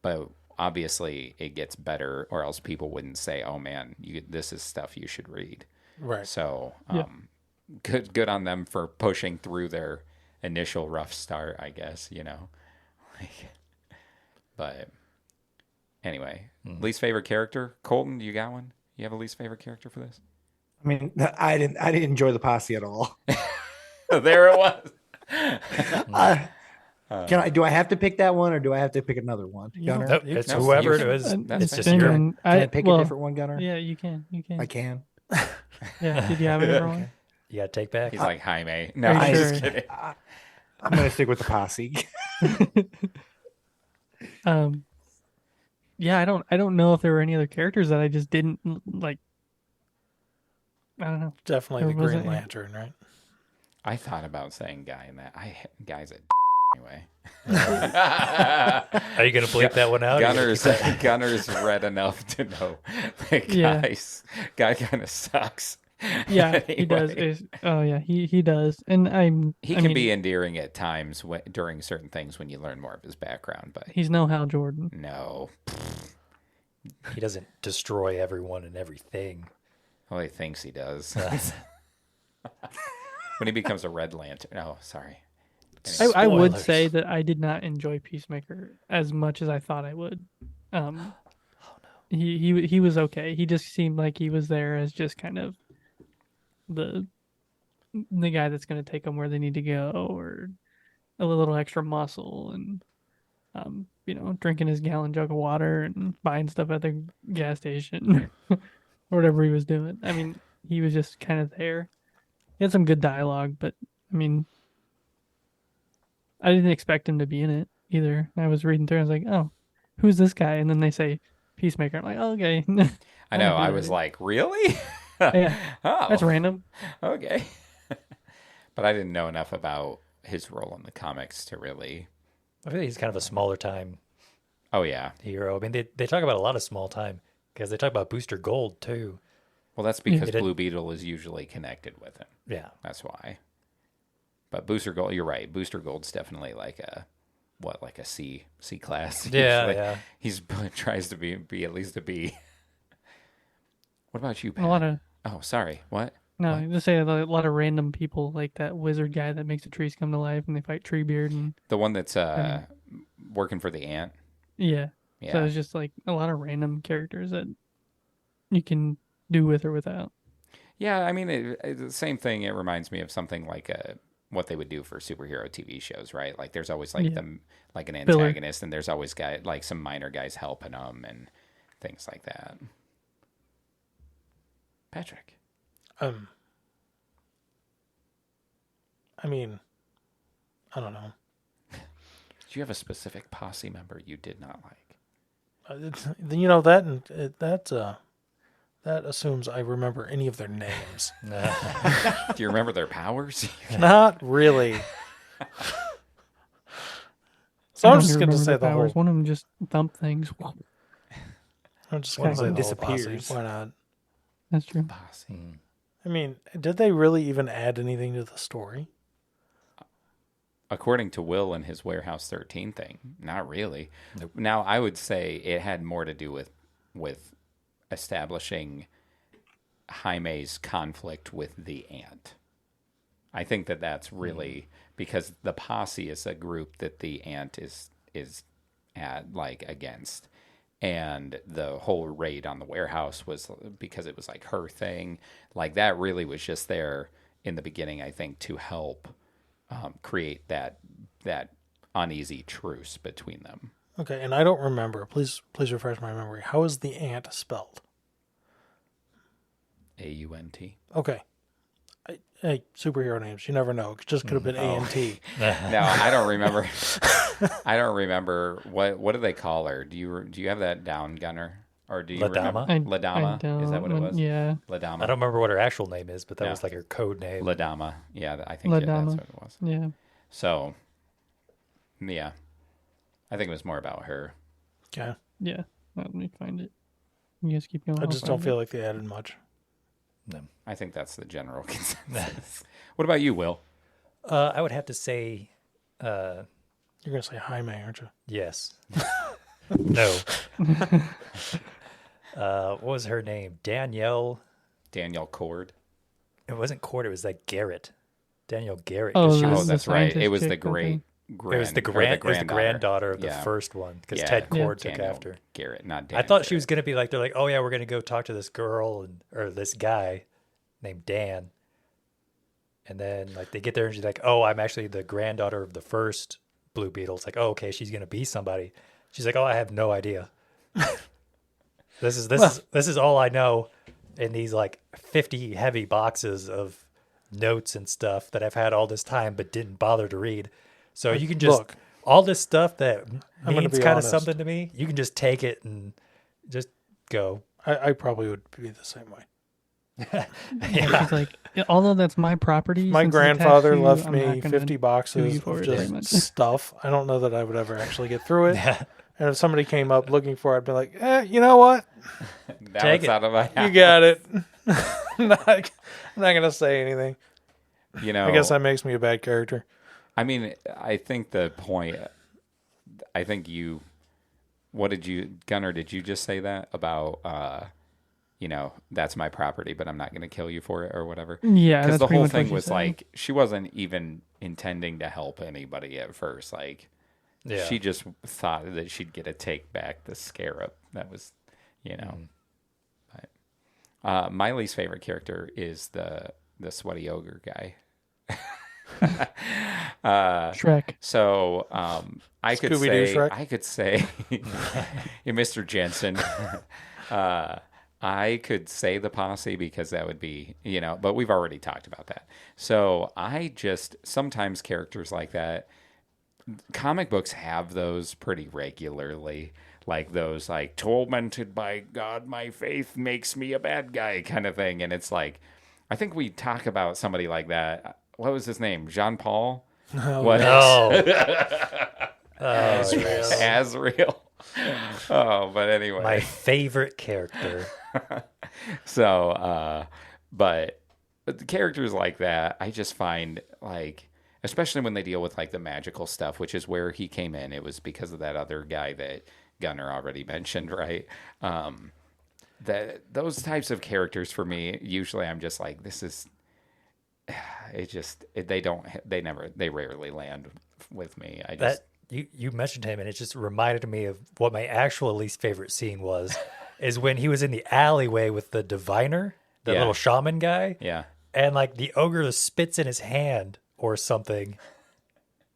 but obviously it gets better, or else people wouldn't say, "Oh man, this is stuff you should read." Right. So, Yeah. good on them for pushing through their initial rough start, I guess, Like, but anyway, least favorite character, Colton, you got one? You have a least favorite character for this? I mean, I didn't enjoy the posse at all. There it was. Do I have to pick that one, or do I have to pick another one? Gunner? Nope, it's No, whoever you it can- was. that's It's fine. just your. Can Can I pick a different one, Gunner? Yeah, you can. You can. I can. Yeah. Did you have a different one? You got to take back. He's like Jaime. No, Are you I'm sure? just kidding. I'm gonna stick with the posse. Yeah, I don't know if there were any other characters that I just didn't like. I don't know. Definitely Or the was Green it- Lantern, right? I thought about saying Guy in that. Guy's a anyway. Are you going to bleep that one out? or you gonna keep that? Gunner's read enough to know that Yeah. guy kind of sucks. Yeah, he does. Anyway. Oh yeah, he does. And He I can mean, be endearing at times during certain things when you learn more of his background, but he's no Hal Jordan. no. He doesn't destroy everyone and everything. Well, he thinks he does. When he becomes a Red Lantern. Oh, sorry. I would Spoilers. say that I did not enjoy Peacemaker as much as I thought I would. He was okay. He just seemed like he was there as just kind of the guy that's going to take them where they need to go, or a little extra muscle, and drinking his gallon jug of water and buying stuff at the gas station or whatever he was doing. I mean, he was just kind of there. He had some good dialogue, but I mean, I didn't expect him to be in it either. I was reading through, I was like, oh, who's this guy? And then they say Peacemaker. I'm like, oh, okay. I know. I'll I do was it. like, really? Yeah, Oh, that's random. okay. But I didn't know enough about his role in the comics to really. I feel like he's kind of a smaller time Oh yeah. hero. I mean, they talk about a lot of small time because they talk about Booster Gold too. Well, that's because He did- Blue Beetle is usually connected with him. Yeah. That's why. But Booster Gold, you're right. Booster Gold's definitely like a C class. Yeah, usually. yeah. He's tries to be at least a B. What about you, Pat? A lot of Oh, sorry. What? no, just say a lot of random people like that wizard guy that makes the trees come to life and they fight Treebeard and The one that's working for the ant. yeah. Yeah. So it's just like a lot of random characters that you can do with or without. Yeah, I mean, it's the same thing. It reminds me of something like what they would do for superhero TV shows, right? Like, there's always like Yeah. like an Filler. antagonist, and there's always like some minor guys helping them and things like that. Patrick, I mean, I don't know. did you have a specific posse member you did not like? You know that, and that assumes I remember any of their names. Do you remember their powers? Not really. So I I'm don't just even going to remember say the the powers. whole. One of them just thump things. I'm just going to One say of the them whole posse. disappears. Why not? That's true. Posse. I mean, did they really even add anything to the story? According to Will and his Warehouse 13 thing, not really. Now, I would say it had more to do with establishing Jaime's conflict with the ant. I think that's really because the posse is a group that the ant is at like against, and the whole raid on the warehouse was because it was like her thing. Like that really was just there in the beginning, I think, to help create that uneasy truce between them. Okay, and I don't remember. Please refresh my memory. How is the ant spelled? AUNT. Okay. Hey, superhero names. You never know. It just could have been A&T. No, I don't remember. I don't remember what do they call her? Do you have that down, Gunner? Or do you Ladama? remember Ladama? Is that what it was? Yeah. Ladama. I don't remember what her actual name is, but that Yeah. was like her code name. Ladama. Yeah, I think that's Ladama. what it was. Yeah. So, yeah, I think it was more about her. Okay. Yeah. Let me find it. You guys keep going. I just don't feel like they added much. No. I think that's the general consensus. What about you, Will? I would have to say You're going to say Jaime, aren't you? yes. No. What was her name? Danielle. Danielle Cord. It wasn't Cord. It was like Garrett. Danielle Garrett. Oh, 'cause she the- Oh, was, that's right. scientist It was the chick, okay. great. it was the granddaughter of the Yeah. first one because Yeah. Ted Cord took Danielle after. Garrett, not I Dan thought she Garrett. was gonna be like they're like, oh yeah, we're gonna go talk to this girl or this guy named Dan, and then like they get there and she's like, oh, I'm actually the granddaughter of the first Blue Beetle. It's like, oh okay, she's gonna be somebody. She's like, oh, I have no idea. This is all I know in these like 50 heavy boxes of notes and stuff that I've had all this time but didn't bother to read. So you can just Look. all this stuff that I'm gonna means be kind of honest. something to me, you can just take it and just go. I probably would be the same way. She's like, yeah, although that's my property. My since it's attached grandfather to you, left I'm me not gonna 50 sue boxes you for of it very much. just stuff. I don't know that I would ever actually get through it. And if somebody came up looking for it, I'd be like, you know what? That Take was it. out of my You house. got it. I'm not going to say anything. You know, I guess that makes me a bad character. I mean, I think the point. I think you. What did you, Gunner? Did you just say that about? That's my property, but I'm not going to kill you for it or whatever. Yeah, Because that's the pretty whole much what thing she was said. like she wasn't even intending to help anybody at first. Like Yeah. she just thought that she'd get to take back the scarab. That was, But, my least favorite character is the sweaty ogre guy. Shrek. So I could Scooby-Doo say, Shrek? yeah, Mr. Jensen. I could say the posse because that would be, but we've already talked about that. So I just sometimes characters like that. Comic books have those pretty regularly. like those like tormented by God, my faith makes me a bad guy kind of thing. And it's like, I think we talk about somebody like that. What was his name? Jean Paul? What? Oh, Azrael. Oh, but anyway. my favorite character. So, but the characters like that, I just find like, especially when they deal with like the magical stuff, which is where he came in. It was because of that other guy that Gunnar already mentioned, right? That those types of characters for me, usually I'm just like, this is, they rarely land with me. I just, You mentioned him, and it just reminded me of what my actual least favorite scene was, is when he was in the alleyway with the diviner, the Yeah. little shaman guy, yeah. and like the ogre spits in his hand or something,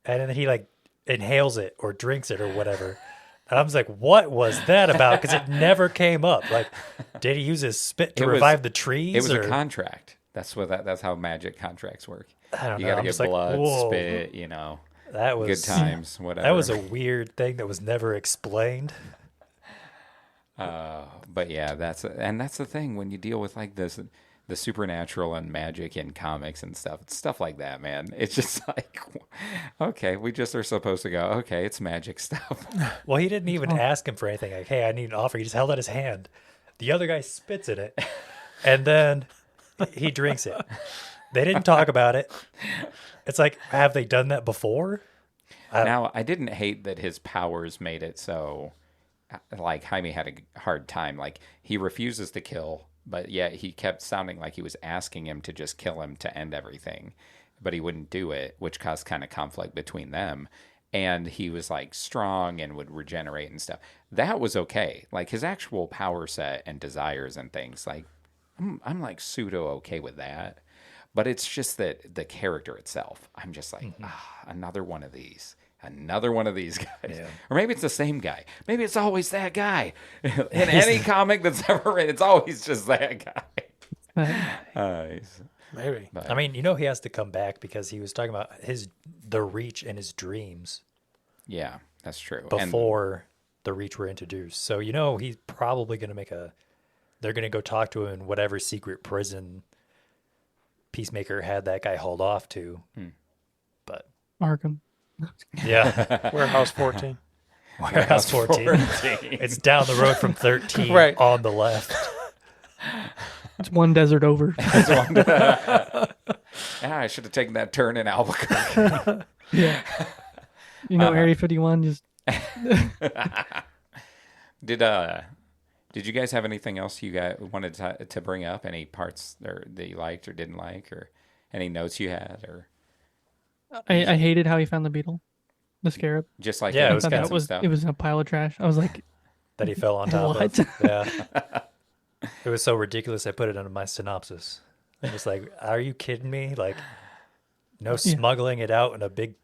and then he like inhales it or drinks it or whatever. And I was like, what was that about? Because it never came up. Like, did he use his spit to It was- revive the trees? It was or... a contract. That's how magic contracts work. I don't You know. got to I'm get just like, blood, whoa. spit, That was good times, whatever. That was a weird thing that was never explained. But yeah, that's the thing when you deal with like this, the supernatural and magic in comics and stuff like that, man. It's just like, okay, we just are supposed to go, okay, it's magic stuff. Well, he didn't even ask him for anything. Like, hey, I need an offer. He just held out his hand. The other guy spits in it, and then he drinks it. They didn't talk about it. It's like, have they done that before? Now, I didn't hate that his powers made it so, like, Jaime had a hard time. Like, he refuses to kill, but yet he kept sounding like he was asking him to just kill him to end everything. But he wouldn't do it, which caused kind of conflict between them. And he was, like, strong and would regenerate and stuff. That was okay. Like, his actual power set and desires and things, like, I'm like, pseudo okay with that. But it's just that the character itself, I'm just like, another one of these. Another one of these guys. Yeah. Or maybe it's the same guy. Maybe it's always that guy. In any comic that's ever written, it's always just that guy. Maybe. I mean, he has to come back because he was talking about the Reach in his dreams Yeah, that's true. before the Reach were introduced. So, he's probably going to they're going to go talk to him in whatever secret prison Peacemaker had that guy hauled off to. But, Arkham. yeah. Warehouse 14. Warehouse 14. It's down the road from 13 Right. on the left. It's one desert over. Yeah, I should have taken that turn in Albuquerque. Yeah. Area 51 just. Did you guys have anything else you guys wanted to bring up? Any parts that you liked or didn't like, or any notes you had, or I hated how he found the beetle, the scarab. just like Yeah, the it was I thought skins and stuff? it was a pile of trash. I was like, That he fell on top What? of. Yeah. It was so ridiculous, I put it under my synopsis. I'm just like, are you kidding me? Like, no smuggling it out in a big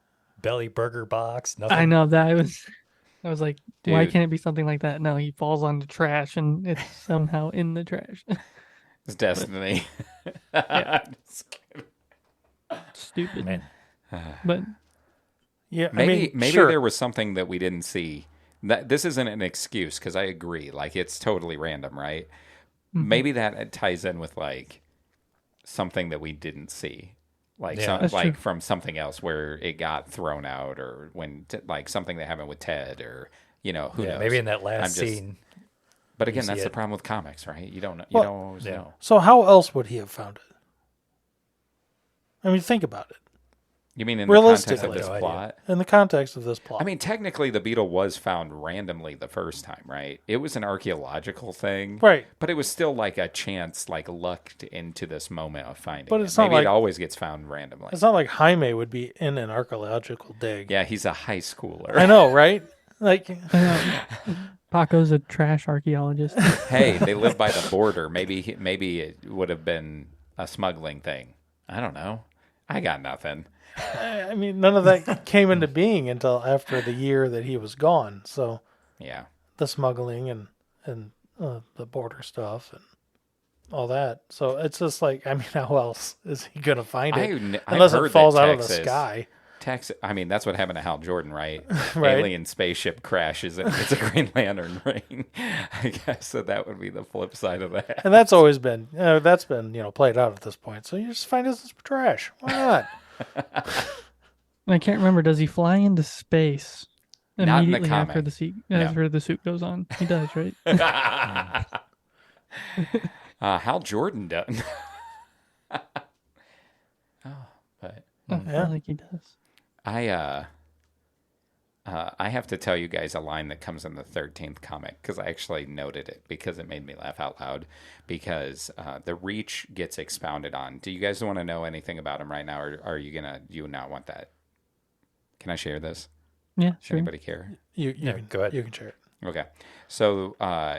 belly burger box, nothing. I know that I was like, why Dude. can't it be something like that? No, he falls on the trash and it's somehow in the trash. It's destiny. Just kidding. Stupid. Man. But Yeah, Maybe sure. there was something that we didn't see. That this isn't an excuse because I agree. Like it's totally random, right? Maybe that ties in with like something that we didn't see, like Yeah. That's true. from something else where it got thrown out, or when like something that happened with Ted, or who knows? Maybe in that last I'm just- scene. But again, see that's the it. problem with comics, right? You don't Well, always know. So how else would he have found it? I mean, think about it. You mean in the context of Realistically, this no idea. plot? In the context of this plot. I mean, technically, the beetle was found randomly the first time, right? It was an archaeological thing, Right. But it was still like a chance, like lucked into this moment of finding. But it. it's not Maybe like- it always gets found randomly. It's not like Jaime would be in an archaeological dig. Yeah, he's a high schooler. I know, right? Like, Paco's a trash archaeologist. Hey, they live by the border. Maybe it would have been a smuggling thing. I don't know. I got nothing. I mean, none of that came into being until after the year that he was gone. So Yeah. the smuggling and the border stuff and all that. So it's just like, I mean, how else is he gonna find it I've unless heard it falls that out of the Texas- sky? attacks. I mean, that's what happened to Hal Jordan, right? Right. Alien spaceship crashes and it's a Green Lantern ring. I guess so. That would be the flip side of that. And that's always been played out at this point. So you just find this trash. Why not? And I can't remember. Does he fly into space Not in the immediately after comic. the suit No. after the suit goes on? He does, right? Hal Jordan doesn't. But I feel like he does. I have to tell you guys a line that comes in the 13th comic because I actually noted it because it made me laugh out loud because the Reach gets expounded on. Do you guys want to know anything about him right now, or are you do you not want that? Can I share this? Yeah, Does sure. anybody care? You go ahead. You can share it. Okay. So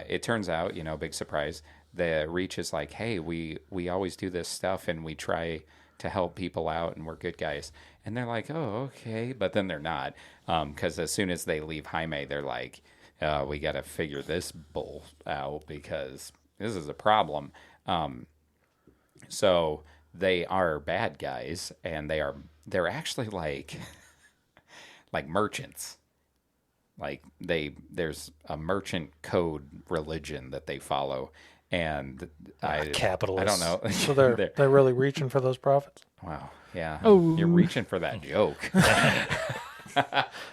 it turns out, big surprise, the Reach is like, hey, we always do this stuff and we try to help people out and we're good guys. And they're like, oh, okay. But then they're not. Because as soon as they leave Jaime, they're like, we got to figure this bull out because this is a problem. So they are bad guys and they're actually like merchants. Like there's a merchant code religion that they follow, and Capitalists. I don't know. So they're really reaching for those profits. Wow, yeah. Oh. You're reaching for that joke.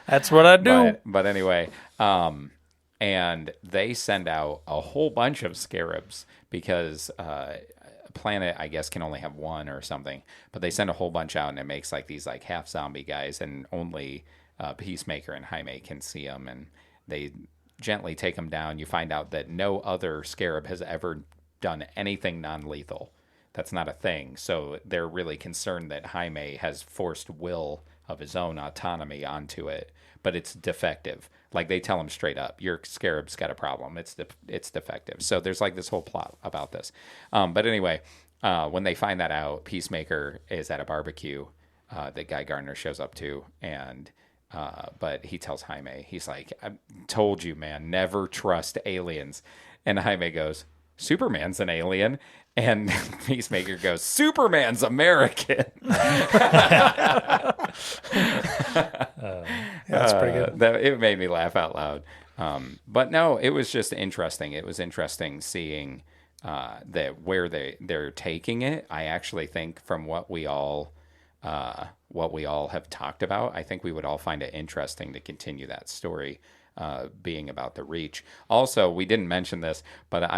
That's what I do. But anyway, and they send out a whole bunch of scarabs because a planet, I guess, can only have one or something. But they send a whole bunch out, and it makes like these like half zombie guys, and only Peacemaker and Jaime can see them, and they gently take them down. You find out that no other scarab has ever done anything non-lethal. That's not a thing. So they're really concerned that Jaime has forced will of his own autonomy onto it, but it's defective. Like they tell him straight up, your scarab's got a problem. It's defective. So there's like this whole plot about this. But anyway, when they find that out, Peacemaker is at a barbecue that Guy Gardner shows up to, and but he tells Jaime, he's like, I told you, man, never trust aliens. And Jaime goes, Superman's an alien. And Peacemaker goes, Superman's American. That's pretty good. It made me laugh out loud. But no, it was just interesting. It was interesting seeing that where they're taking it. I actually think from what we all have talked about, I think we would all find it interesting to continue that story, being about the Reach. Also, we didn't mention this, but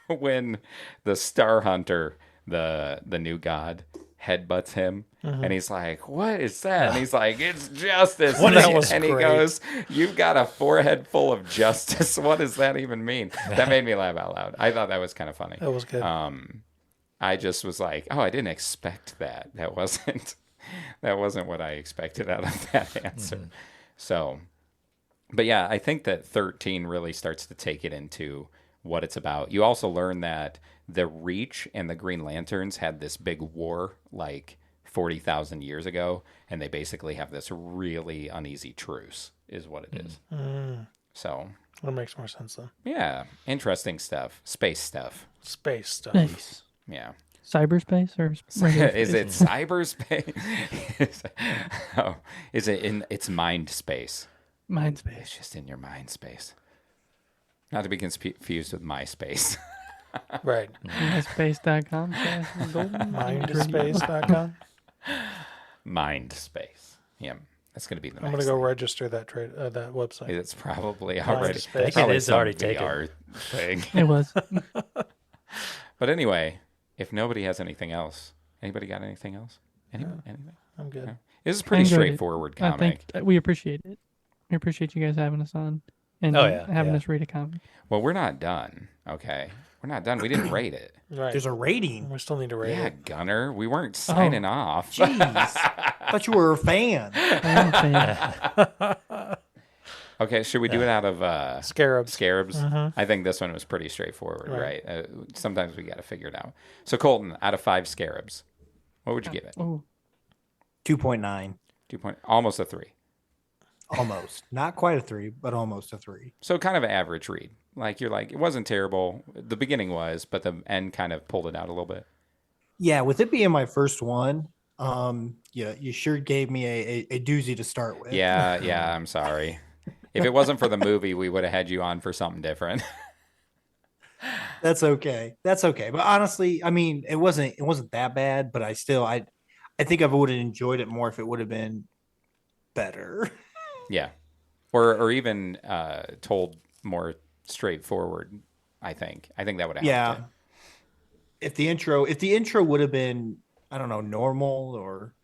when the Star Hunter, the new god, headbutts him, and he's like, "What is that?" And he's like, "It's justice." That was and he great. goes, "You've got a forehead full of justice. What does that even mean?" That made me laugh out loud. I thought that was kind of funny. That was good. I just was like, "Oh, I didn't expect that. That wasn't what I expected out of that answer." Mm-hmm. So, but yeah, I think that 13 really starts to take it into what it's about. You also learn that the Reach and the Green Lanterns had this big war like 40,000 years ago, and they basically have this really uneasy truce, is what it is. So that makes more sense then. yeah, interesting stuff. Space stuff. Space stuff. Nice. Yeah. Cyberspace or regular Is space? it cyberspace? Oh, is it in its mind space? Mind space. It's just in your mind space. Not to be confused with MySpace. Right. MySpace.com. Mindspace.com. MindSpace. Yeah, that's going to be the I'm next going to go thing. register that that website. It's probably already. MindSpace. I think probably it is some already VR thing. It was. But anyway, if nobody has anything else, anybody got anything else? Anything? I'm good. No? This is a pretty enjoyed it. straightforward I comic. think we appreciate it. We appreciate you guys having us on and having us read a comic. Well, we're not done. Okay, we're not done. We didn't rate it. Right. There's a rating. We still need to rate Yeah, it. Gunner, we weren't signing off. Jeez. I thought you were a fan. I am a fan. Okay, should we do it out of Scarabs. Scarabs? I think this one was pretty straightforward, right? Sometimes we got to figure it out. So, Colton, out of 5 Scarabs, what would you give it? Oh, 2.9. Almost a 3. Almost. Not quite a 3, but almost a 3. So, kind of an average read. Like, you're like, it wasn't terrible. The beginning was, but the end kind of pulled it out a little bit. Yeah, with it being my first one, Yeah, you sure gave me a doozy to start with. Yeah, I'm sorry. If it wasn't for the movie, we would have had you on for something different. That's okay. That's okay. But honestly, I mean, it wasn't that bad, but I think I would have enjoyed it more if it would have been better. Yeah. Or even told more straightforward, I think that would have helped Yeah. If the intro would have been, I don't know, normal or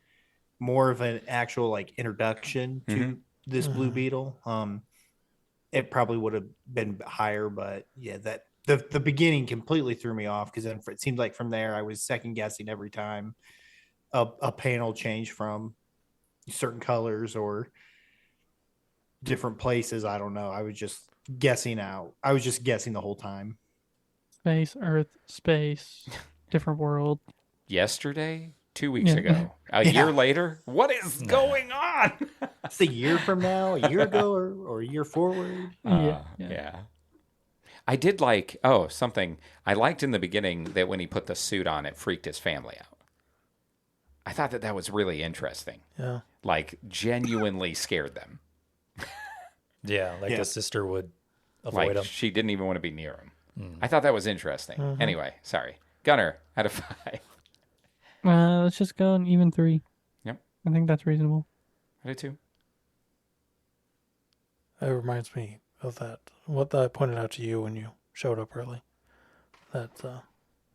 more of an actual like introduction it. to this Blue Beetle, it probably would have been higher. But yeah, that the beginning completely threw me off because then it seemed like from there I was second guessing every time a panel changed from certain colors or different places. I don't know. I was just guessing out. I was just guessing the whole time. Space, Earth, space, different world. Yesterday, 2 weeks Yeah. ago, a Yeah. year later. What is going on? It's a year from now, a year ago, or a year forward. Yeah. I did something I liked in the beginning that when he put the suit on, it freaked his family out. I thought that was really interesting. Yeah. Like, genuinely scared them. Yeah, like Yeah. the sister would Like, avoid him. she didn't even want to be near him. I thought that was interesting. Anyway, sorry. Gunner, out of 5. Let's just go an even 3. Yep. I think that's reasonable. I did too. That reminds me of that. What I pointed out to you when you showed up early. That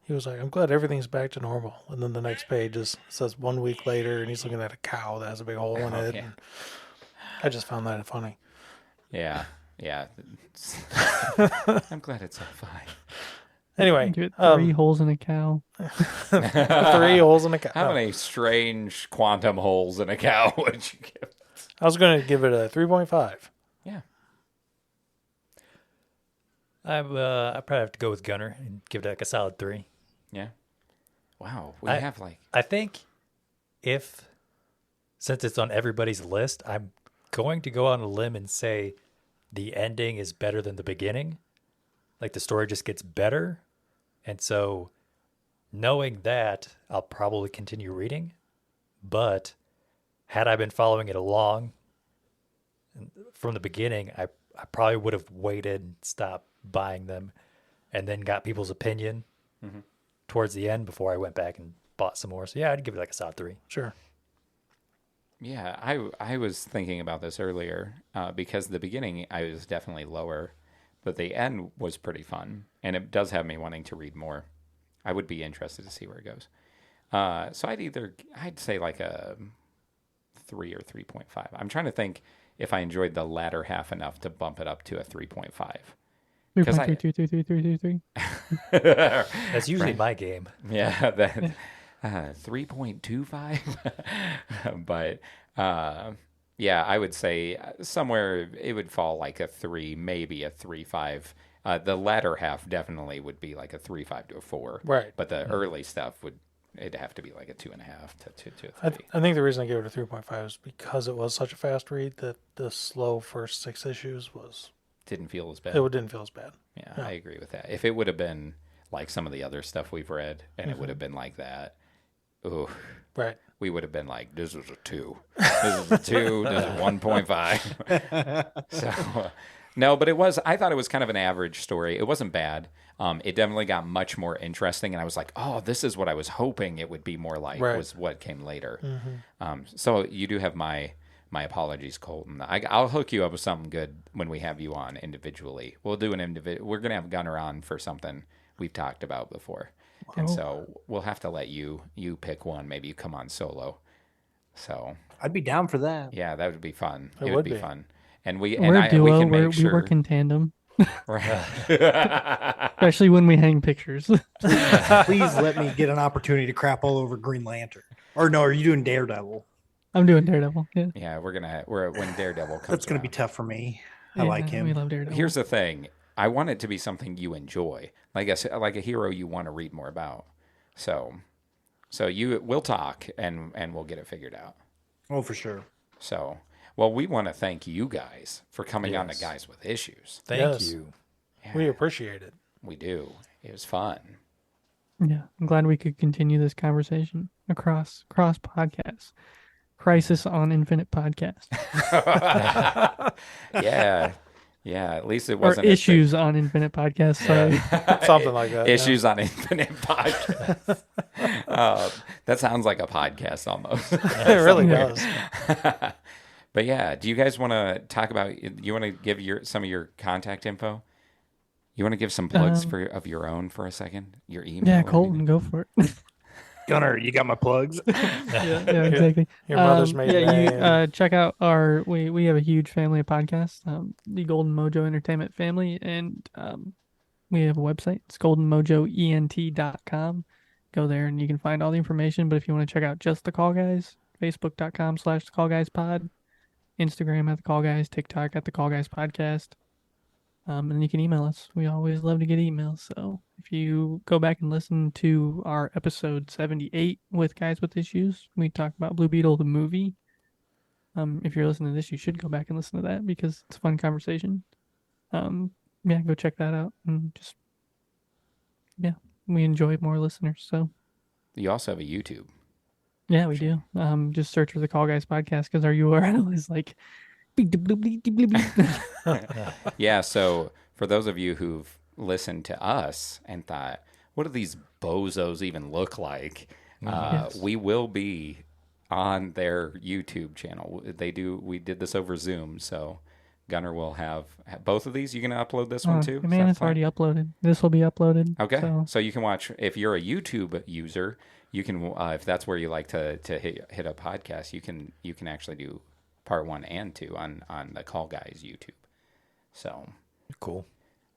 he was like, I'm glad everything's back to normal. And then the next page says 1 week later, and he's looking at a cow that has a big hole in it. yeah. And I just found that funny. Yeah. I'm glad it's all fine. Anyway, Give it 3 holes in a cow. 3 holes in a cow. How many strange quantum holes in a cow would you give? I was going to give it a 3.5. Yeah. I probably have to go with Gunner and give it like a solid 3. Yeah. Wow. We I- have like. I think since it's on everybody's list, I'm going to go on a limb and say the ending is better than the beginning. Like the story just gets better. And so knowing that, I'll probably continue reading. But had I been following it along from the beginning, I probably would have waited and stopped buying them and then got people's opinion towards the end before I went back and bought some more. So yeah, I'd give it like a solid 3. Sure. Yeah, I was thinking about this earlier because the beginning I was definitely lower, but the end was pretty fun, and it does have me wanting to read more. I would be interested to see where it goes. So I'd say like a 3 or 3.5. I'm trying to think if I enjoyed the latter half enough to bump it up to a 3.5. 3.3. That's usually my game. Yeah, that 3.25. But yeah, I would say somewhere it would fall like a 3, maybe a 3.5. The latter half definitely would be like a 3.5 to a 4. Right. But the early stuff it'd have to be like a 2.5 to I, a 3. I think the reason I gave it a 3.5 is because it was such a fast read that the slow first 6 issues Didn't feel as bad. it didn't feel as bad. Yeah, I agree with that. If it would have been like some of the other stuff we've read, and it would have been like that, ooh, Right. we would have been like, this is a 2. This is a 2. This is 1.5. So, no, but I thought it was kind of an average story. It wasn't bad. It definitely got much more interesting, and I was like, oh, this is what I was hoping it would be more like, Right. was what came later. So you do have my apologies, Colton. I'll hook you up with something good when we have you on individually. We'll do an individual. We're going to have Gunner on for something we've talked about before. And so we'll have to let you pick one. Maybe you come on solo. So I'd be down for that. yeah, that would be fun. It It would would be be. fun. And we We're a duo. we can make We sure. work in tandem, Right. especially when we hang pictures. Please let me get an opportunity to crap all over Green Lantern. Or no, are you doing Daredevil? I'm doing Daredevil. Yeah. Yeah, we're when Daredevil comes. That's going to be around. tough for me. I Yeah, like We him. love Daredevil. Here's the thing. I want it to be something you enjoy, like a hero you want to read more about. So we'll talk and we'll get it figured out. Oh, for sure. So, well, we want to thank you guys for coming on to Yes. Guys with Issues. Thank Yes. you. We appreciate it. We do. It was fun. Yeah, I'm glad we could continue this conversation. across cross podcasts. Crisis on Infinite podcast. Yeah. Yeah, at least it Or wasn't as big. issues on Infinite podcast. Sorry. Something like that. Issues on Infinite Podcast. That sounds like a podcast almost. Yeah. It really Yeah. does. But yeah, do you guys want to talk about? You want to give some of your contact info? You want to give some plugs of your own for a second? Your email? Yeah, or Colton, go for it. Gunnar, you got my plugs? yeah, exactly. Your mother's maiden name. You check out our we have a huge family of podcasts, the Golden Mojo Entertainment family, and we have a website. It's goldenmojoent.com. Go there and you can find all the information. But if you want to check out just the Call Guys, facebook.com/the Call Guys Pod, Instagram at the Call Guys, TikTok at the Call Guys Podcast. And then you can email us. We always love to get emails. So if you go back and listen to our episode 78 with Guys with Issues, we talked about Blue Beetle, the movie. If you're listening to this, you should go back and listen to that because it's a fun conversation. Yeah, go check that out. And just, yeah, we enjoy more listeners. So You also have a YouTube. yeah, we do. Just search for the Call Guys Podcast because our URL is like Yeah, so for those of you who've listened to us and thought, what do these bozos even look like? Yes. We will be on their YouTube channel. We did this over Zoom, so Gunnar will have both of these. You gonna upload this one too? Man, it's already uploaded. This will be uploaded. Okay, So, so you can watch if you're a YouTube user. You can if that's where you like to hit a podcast. You can actually do part 1 and 2 on the Call Guys YouTube. So Cool.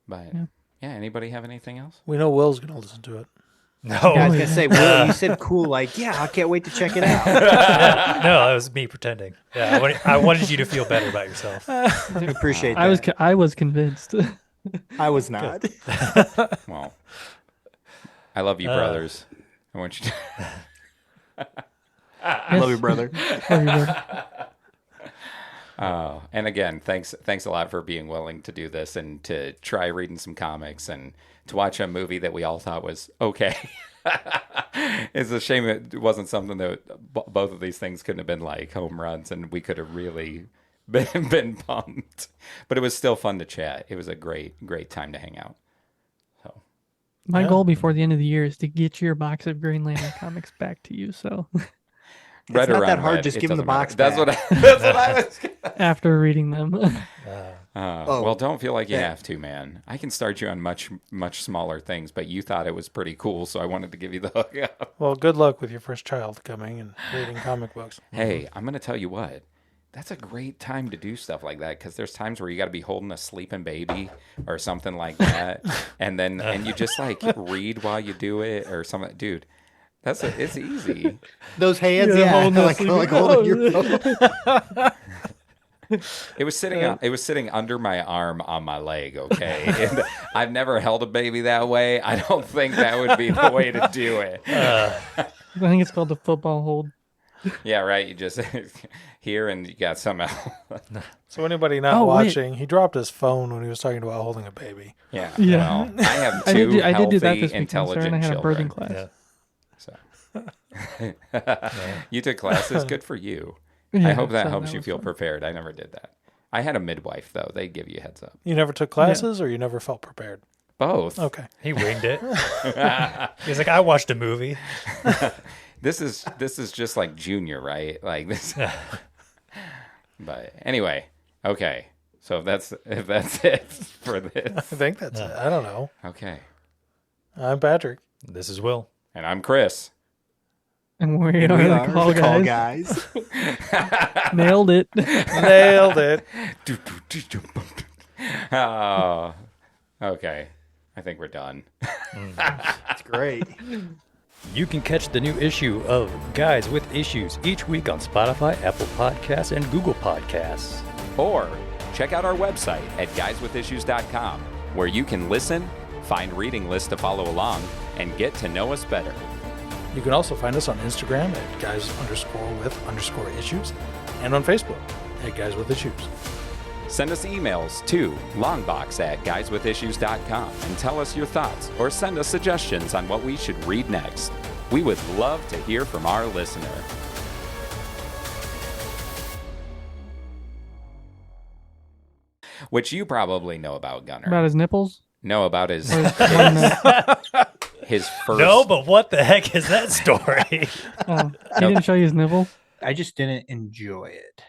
but Yeah. yeah, anybody have anything else? We know Will's going to listen to it. No, I was gonna say, Will, you said cool, like, yeah, I can't wait to check it out. no, that was me pretending. Yeah, I wanted you to feel better about yourself. Appreciate that. I was convinced. I was not. Well, I love you, brothers. I want you to. Love you, brother. And again, thanks a lot for being willing to do this and to try reading some comics and to watch a movie that we all thought was okay. It's a shame it wasn't something that both of these things couldn't have been like home runs and we could have really been pumped. But it was still fun to chat. It was a great time to hang out. So My goal before the end of the year is to get your box of Green Lantern comics back to you. So Red not or that hard, unread, just it give 'em the doesn't box matter. back. That's what I was. after reading them, Well, don't feel like you have to, man. I can start you on much smaller things, but you thought it was pretty cool, so I wanted to give you the hookup. Well, good luck with your first child coming and reading comic books. Hey, I'm going to tell you what. That's a great time to do stuff like that because there's times where you got to be holding a sleeping baby or something like that, and you just like read while you do it or something, dude. It's easy. Those hands, Yeah, yeah, holding like holding your phone. It was sitting under my arm on my leg. Okay, and I've never held a baby that way. I don't think that would be the way to do it. I think it's called the football hold. Yeah, right. You just here and you got some else. So anybody not watching, he dropped his phone when he was talking about holding a baby. Yeah. Yeah. Well, I have I two did healthy, do that this weekend, sir, intelligent and I had a children. birthing class. Yeah. So you took classes. Good for you. Yeah, I hope that so helps you was feel fun. prepared. I never did that. I had a midwife though. They give you a heads up. You never took classes, or you never felt prepared? Both. Okay. He winged it. He's like, I watched a movie. This is just like junior, right? Like this. But anyway, okay. So if that's it for I this. think that's it. I don't know. Okay. I'm Patrick. This is Will. And I'm Chris. And we We are are the Call the Call Guys. Guys. Nailed it. Nailed it. Oh, okay. I think we're done. That's great. You can catch the new issue of Guys with Issues each week on Spotify, Apple Podcasts, and Google Podcasts. Or check out our website at guyswithissues.com, where you can listen, find reading lists to follow along, and get to know us better. You can also find us on Instagram at guys_with_issues and on Facebook at Guys with Issues. Send us emails to longbox@guyswithissues.com and tell us your thoughts or send us suggestions on what we should read next. We would love to hear from our listener. Which you probably know about Gunner. About his nipples? No, about his Or one that- his first. No, but what the heck is that story? he didn't show you his nipple? I just didn't enjoy it.